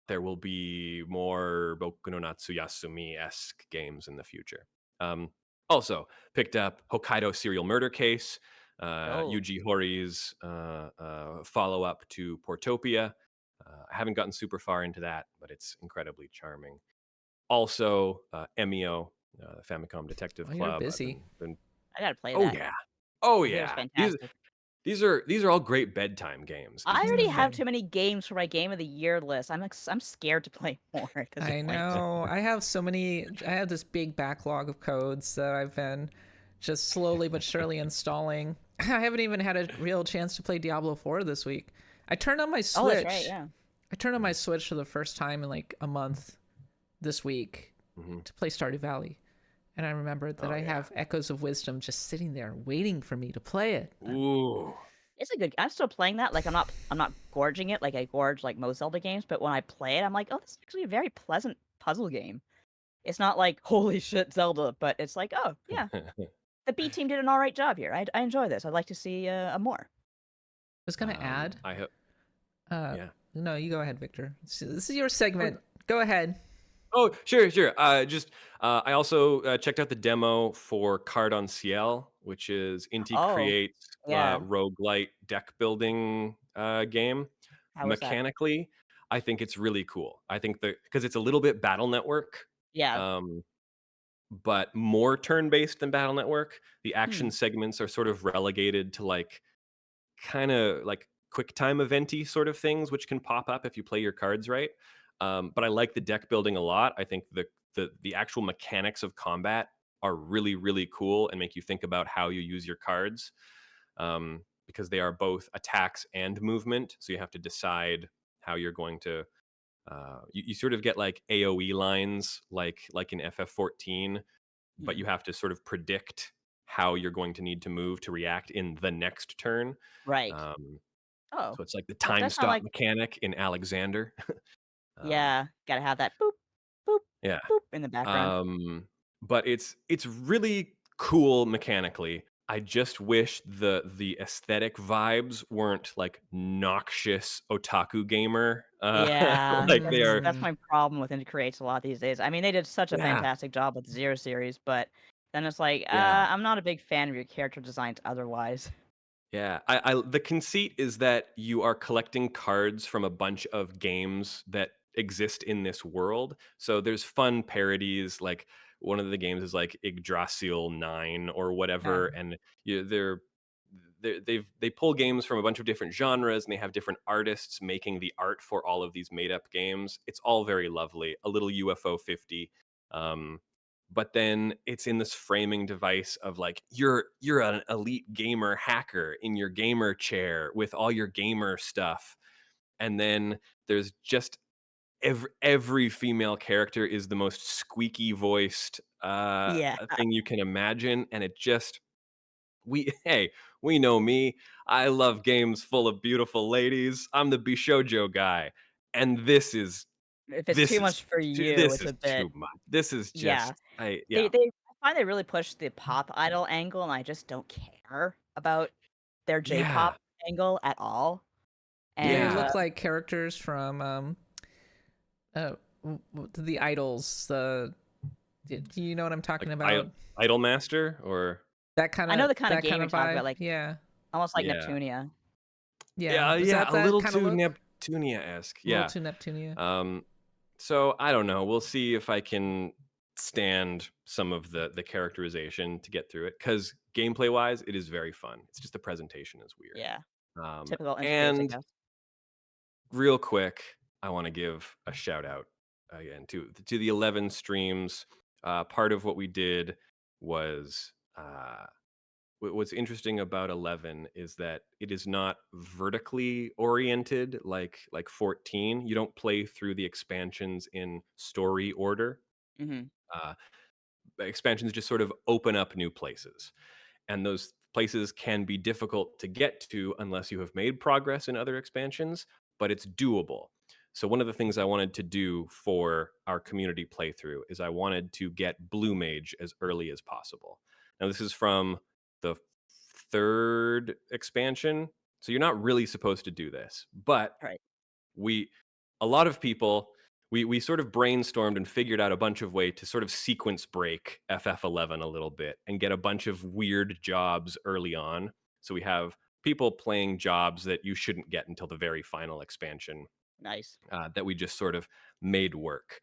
there will be more Boku no Natsuyasumi-esque games in the future. Um, Also, picked up Hokkaido Serial Murder Case, Oh. Yuji Hoри's follow-up to Portopia. I haven't gotten super far into that, but it's incredibly charming. Also, Emio, Famicom Detective oh, you're Club. busy. I gotta play Oh that. yeah, oh I hear it's yeah. fantastic. These are all great bedtime games. I Is the already have thing. too many games for my game of the year list. I'm scared to play more at this I point. know. I have so many. I have this big backlog of codes that I've been just slowly but surely installing. I haven't even had a real chance to play Diablo 4 this week. I turned on my Oh, that's right. Switch. Yeah. I turned on my Switch for the first time in like a month this week Mhm. to play Stardew Valley. And I remembered that Oh I yeah. have Echoes of Wisdom just sitting there waiting for me to play it. Ooh. It's a good. I'm still playing that. Like I'm not gorging it like I gorge like most Zelda games. But when I play it, I'm like, oh, this is actually a very pleasant puzzle game. It's not like holy shit Zelda, but it's like, oh yeah, the B team did an all right job here. I enjoy this. I'd like to see a more. I was going to add. I hope. Uh, Yeah. no, you go ahead, Victor. This is your segment. Go ahead. Oh, sure. I also checked out the demo for Card on Ciel, which is Inti Oh Create's yeah, roguelite deck building game. how was that? Mechanically, I think it's really cool. I think because it's a little bit Battle Network, Yeah. um, but more turn-based than Battle Network. The Hmm. action segments are sort of relegated to like kind of like quick time eventy sort of things, which can pop up if you play your cards right. But I like the deck building a lot. I think the actual mechanics of combat are really really cool and make you think about how you use your cards, because they are both attacks and movement. So you have to decide how you're going to. You sort of get like AOE lines, like in FF14, but Hmm. you have to sort of predict how you're going to need to move to react in the next turn. Right. Um, Oh, so it's like the that time does sound stop like mechanic in Alexander. um, yeah. Gotta have that boop boop yeah. boop in the background. But it's really cool mechanically. I just wish the aesthetic vibes weren't like noxious otaku gamer. Yeah, Like they are. that's my problem with Indie Creates a lot these days. I mean, they did such a Yeah, fantastic job with Zero Series, but then it's like, yeah. I'm not a big fan of your character designs otherwise. Yeah, the conceit is that you are collecting cards from a bunch of games that exist in this world. So there's fun parodies, like one of the games is like Yggdrasil 9 or whatever, and you, they pull games from a bunch of different genres, and they have different artists making the art for all of these made up games. It's all very lovely. A little UFO 50. Um, but then it's in this framing device of like you're an elite gamer hacker in your gamer chair with all your gamer stuff, and then there's just every female character is the most squeaky voiced Yeah. thing you can imagine, and it just hey, we know me. I love games full of beautiful ladies. I'm the bishojo guy, and If it's this too is much for you, this it's is a bit too much. This is yeah. just I They yeah. they I find they really push the pop idol angle, and I just don't care about their Yeah. J-pop angle at all. They And Yeah. look like characters from uh, the idols. Do you know what I'm talking Like about? Idolmaster or I know the kind of That game kind you're of talking about, vibe. like Yeah, almost like yeah. Neptunia. yeah. Yeah, Was yeah, that a little kind of too look? Neptunia-esque. A little Yeah. too Neptunia. Um so I don't know. We'll see if I can stand some of the characterization to get through it, cuz gameplay wise it is very fun. It's just the presentation is weird. Yeah, typical Indie Creates, I And guess. real quick, I want to give a shout out again to the 11 streams. Part of what we did was what's interesting about 11 is that it is not vertically oriented like 14. You don't play through the expansions in story order. Mhm. Uh, Expansions just sort of open up new places, and those places can be difficult to get to unless you have made progress in other expansions, but it's doable. So one of the things I wanted to do for our community playthrough is I wanted to get Blue Mage as early as possible. Now this is from the third expansion, so you're not really supposed to do this, but Right. we a lot of people we sort of brainstormed and figured out a bunch of way to sort of sequence break FF11 a little bit and get a bunch of weird jobs early on. So we have people playing jobs that you shouldn't get until the very final expansion, Nice. that we just sort of made work.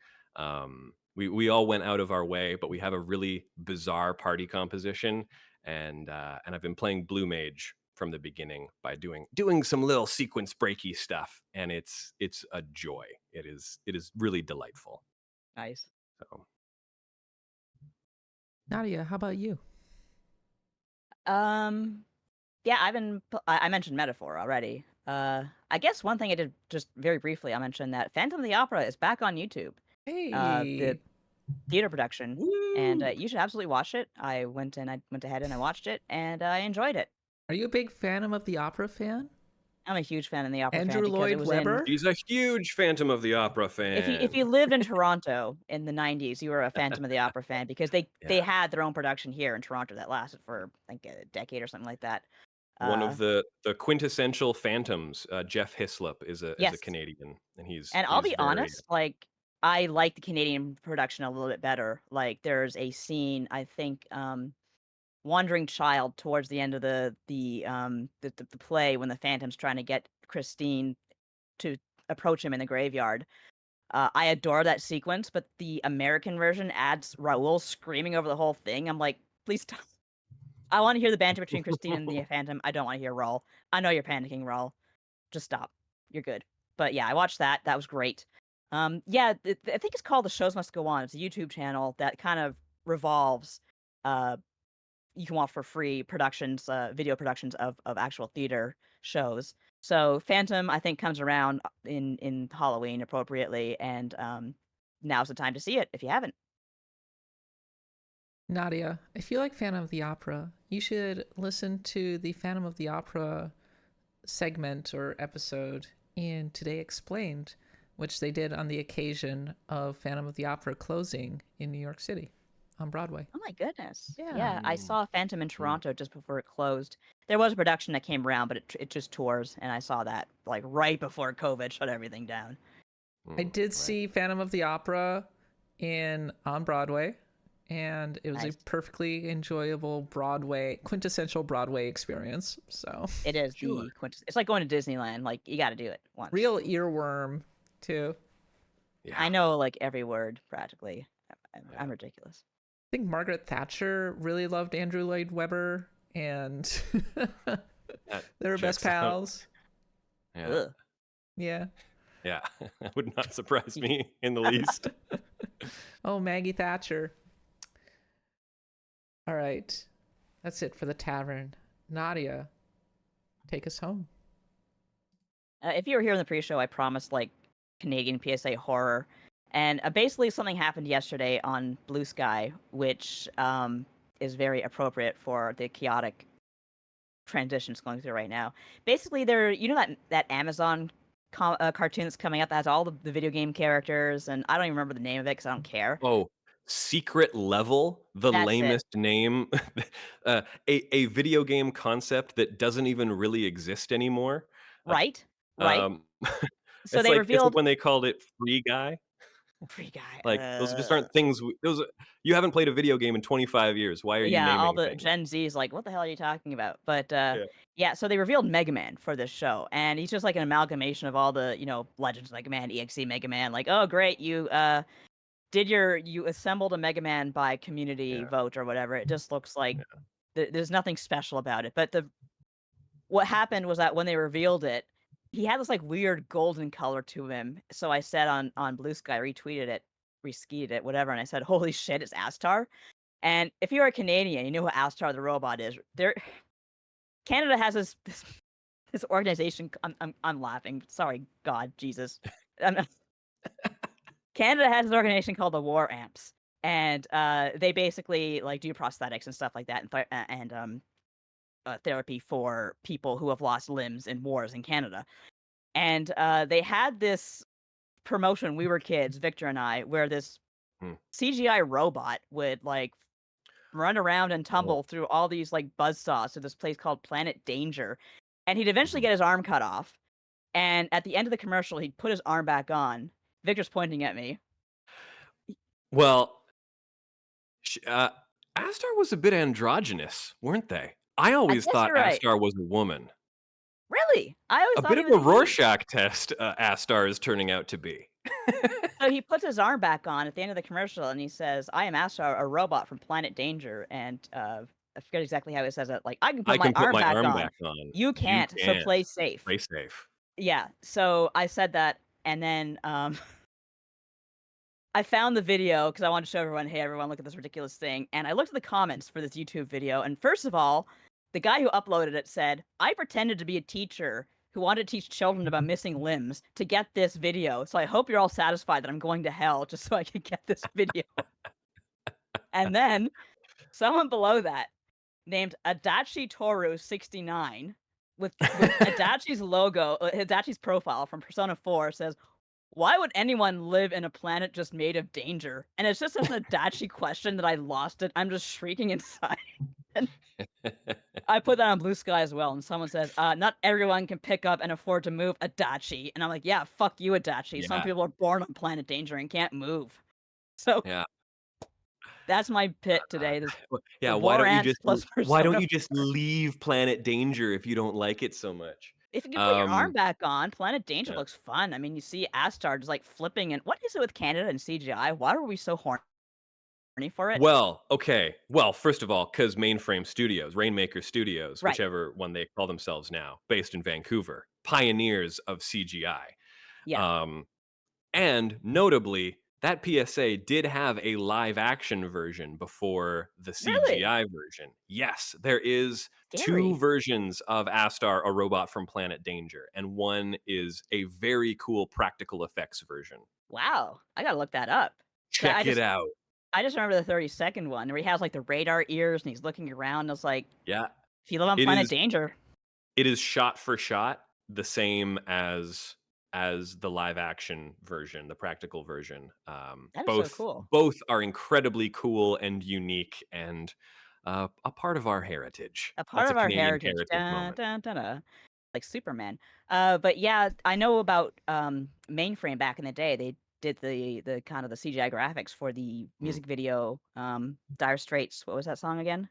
We all went out of our way, but we have a really bizarre party composition, and I've been playing Blue Mage from the beginning by doing some little sequence breaky stuff, and it's a joy. It is really delightful. Nice. So Nadia, how about you? Yeah, I mentioned Metaphor already. I guess one thing I did just very briefly, I mentioned that Phantom of the Opera is back on YouTube. Hey. The theater production, and Woo! you should absolutely watch it. I went ahead and I watched it, and I enjoyed it. Are you a big Phantom of the Opera fan? I'm a huge fan of the opera fan Andrew because it Lloyd was Webber? He's a huge Phantom of the Opera fan. if you lived in Toronto in the 90s, you were a Phantom of the Opera fan because they had their own production here in Toronto that lasted for I think a decade or something like that. One of the quintessential Phantoms, Jeff Hislop, is a Canadian, and I'll be very honest, like I like the Canadian production a little bit better. Like there's a scene, I think, Wandering Child towards the end of the play when the Phantom's trying to get Christine to approach him in the graveyard. I adore that sequence, but the American version adds Raoul screaming over the whole thing. I'm like, please stop. I want to hear the banter between Christine and the Phantom. I don't want to hear Raoul. I know you're panicking, Raoul. Just stop. You're good. But yeah, I watched that. That was great. Yeah, I think it's called The Shows Must Go On. It's a YouTube channel that kind of revolves. You can watch for free productions, video productions of actual theater shows. So Phantom, I think, comes around in Halloween appropriately, and now's the time to see it if you haven't. Nadia, if you like Phantom of the Opera, you should listen to the Phantom of the Opera segment or episode in Today Explained, which they did on the occasion of Phantom of the Opera closing in New York City on Broadway. Oh my goodness. Yeah. I saw Phantom in Toronto just before it closed. There was a production that came around, but it just tours, and I saw that like right before COVID shut everything down. I did see Phantom of the Opera on Broadway, and it was a perfectly enjoyable quintessential Broadway experience. So it is it's like going to Disneyland. Like you got to do it once. Real earworm too. Yeah. I know like every word practically. I'm ridiculous. I think Margaret Thatcher really loved Andrew Lloyd Webber, and they were best pals. Yeah. Ugh. Yeah. Yeah. That would not surprise me in the least. Oh, Maggie Thatcher. All right. That's it for the tavern. Nadia, take us home. If you were here in the pre-show, I promised like Canadian PSA horror. And basically something happened yesterday on Blue Sky, which is very appropriate for the chaotic transitions going through right now. Basically, that Amazon cartoon that's coming out that has all the video game characters, and I don't even remember the name of it because I don't care. Oh, Secret Level, the That's lamest name. A video game concept that doesn't even really exist anymore. Right. So it's they revealed revealed when they called it Free Guy. Free Guy. Like those just aren't things. You haven't played a video game in 25 years. Why are you naming all the things? Gen Z's like, what the hell are you talking about? But so they revealed Mega Man for this show, and he's just like an amalgamation of all the Legends Mega Man, EXE Mega Man. Like, oh great, you assembled a Mega Man by community vote or whatever. It just looks like there's nothing special about it. But what happened was that when they revealed it, he had this like weird golden color to him. So I said on Blue Sky, retweeted it, whatever, and I said, "Holy shit, it's Astar!" And if you're a Canadian, you know who Astar the robot is. Canada has this organization. I'm laughing. Sorry, God, Jesus. Canada has an organization called the War Amps, and they basically like do prosthetics and stuff like that, and therapy for people who have lost limbs in wars in Canada. And they had this promotion. We were kids, Victor and I, where this CGI robot would like run around and tumble through all these like buzzsaws to this place called Planet Danger, and he'd eventually get his arm cut off. And at the end of the commercial, he'd put his arm back on. Victor's pointing at me. Well, Astar was a bit androgynous, weren't they? I always thought Astar was a woman. Really? I always thought a bit of a Rorschach test. Astar is turning out to be. So he puts his arm back on at the end of the commercial, and he says, "I am Astar, a robot from Planet Danger." And I forget exactly how it says it. Like, I can I put my can put arm my back arm on. back on. You can't, so play safe. Play safe. Yeah, so I said that, and then I found the video because I wanted to show everyone, hey, everyone, look at this ridiculous thing. And I looked at the comments for this YouTube video, and first of all, the guy who uploaded it said, I pretended to be a teacher who wanted to teach children about missing limbs to get this video. So I hope you're all satisfied that I'm going to hell just so I can get this video. And then someone below that named Adachi Toru 69 with Adachi's logo, Adachi's profile from Persona 4 says, why would anyone live in a planet just made of danger? And it's just such an Adachi question that I lost it. I'm just shrieking inside. And I put that on Blue Sky as well, and someone says, not everyone can pick up and afford to move Adachi. And I'm like, yeah, fuck you, Adachi. Some people are born on planet danger and can't move. So Yeah. that's my pit today. Yeah, why don't you just leave Planet Danger if you don't like it so much? If you can put your arm back on, Planet Danger Yeah. looks fun. I mean, you see Astar just like flipping, and what is it with Canada and CGI? Why are we so horny for it? Well, okay. Well, first of all, because Mainframe Studios, Rainmaker Studios, Right. whichever one they call themselves now, based in Vancouver, pioneers of CGI. Yeah. And notably, that PSA did have a live action version before the CGI version. Yes, there is Scary. 2 versions of Astar, a robot from Planet Danger, and one is a very cool practical effects version. Wow. I gotta look that up. Check it out. I just remember the 30-second one where he has like the radar ears and he's looking around. It's like, Yeah. if you live on Planet Danger. It is shot for shot the same as the live action version, the practical version. That is so cool. Both are incredibly cool and unique and a part of our heritage. A part That's of a our Canadian heritage. moment. Like Superman. But yeah, I know about Mainframe back in the day. They did the kind of the CGI graphics for the music video, Dire Straits. What was that song again?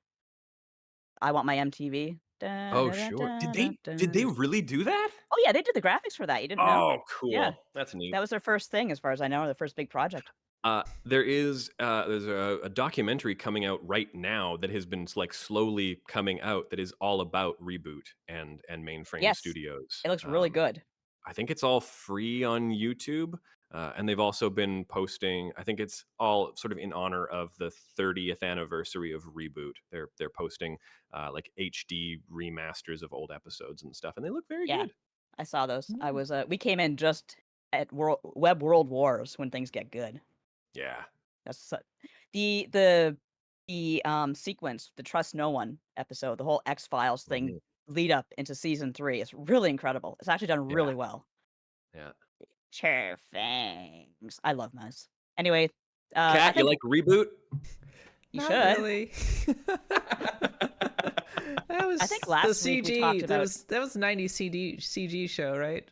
I Want My MTV. Oh, sure. Did they really do that? Oh yeah, they did the graphics for that. You didn't know? Oh, cool. Yeah. That's neat. That was their first thing, as far as I know, their first big project. There's a documentary coming out right now that has been like slowly coming out that is all about Reboot and Mainframe Studios. It looks really good. I think it's all free on YouTube. And they've also been posting, I think it's all sort of in honor of the 30th anniversary of Reboot. They're posting like HD remasters of old episodes and stuff, and they look very good. I saw those. I was we came in just at Web World Wars when things get good. Yeah. That's the sequence, the Trust No One episode, the whole X-Files thing lead up into season 3 is really incredible. It's actually done really well. Yeah. Sure fangs. I love Muzz. Anyway, Kat, you like Reboot? You Not should. really. That was I think last week we talked about that was 90s CG show, right?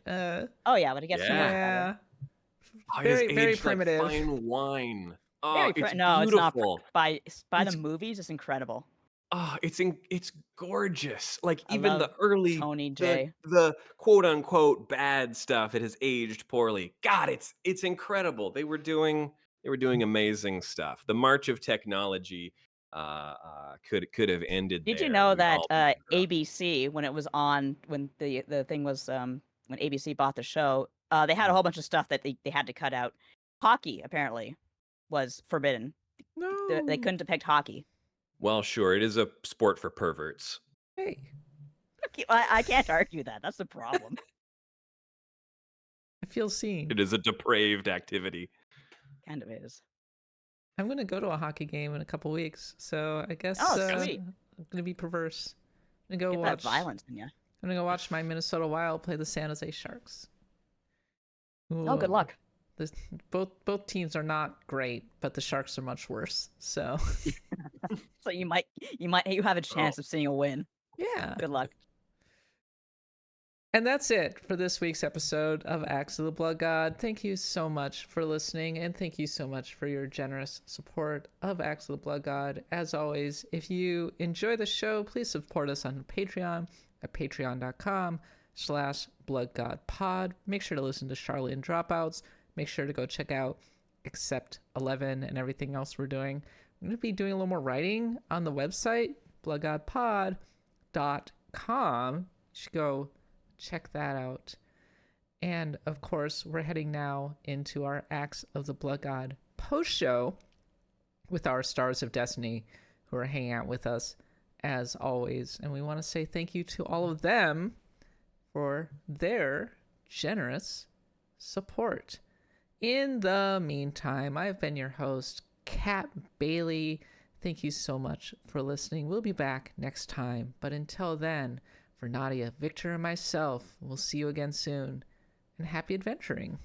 Oh yeah, but it gets yeah. Oh, Very primitive. Like fine wine. Oh, very it's no, beautiful. it's not by the movies. It's incredible. Oh, it's gorgeous. Like I even love the early Tony J. the quote unquote bad stuff, it has aged poorly. God, it's incredible. They were doing amazing stuff. The march of technology could have ended. Did you there, know and we'd that all be better off. ABC, when it was on, when the thing was when ABC bought the show, they had a whole bunch of stuff that they had to cut out. Hockey apparently was forbidden. No. They couldn't depict hockey. Well, sure, it is a sport for perverts. Hey. I can't argue that. That's the problem. I feel seen. It is a depraved activity. Kind of is. I'm gonna go to a hockey game in a couple weeks, so I guess sweet. I'm gonna be perverse. I'm gonna go Get watch that violence in you. I'm gonna go watch my Minnesota Wild play the San Jose Sharks. Ooh, Oh, good luck. Both teams are not great, but the Sharks are much worse. So So you have a chance of seeing a win. yeah. Good luck. And that's it for this week's episode of Axe of the Blood God. Thank you so much for listening, and thank you so much for your generous support of Axe of the Blood God. As always, if you enjoy the show, please support us on Patreon at patreon.com/bloodgodpod. Make sure to listen to Charlie and Dropouts. Make sure to go check out Except 11 and everything else we're doing. I'm going to be doing a little more writing on the website, actsofthebloodgodpod.com. You should go check that out. And of course, we're heading now into our Acts of the Blood God post show with our Stars of Destiny who are hanging out with us as always. And we want to say thank you to all of them for their generous support. In the meantime, I've been your host, Kat Bailey. Thank you so much for listening. We'll be back next time. But until then, for Nadia, Victor, and myself, we'll see you again soon. And happy adventuring.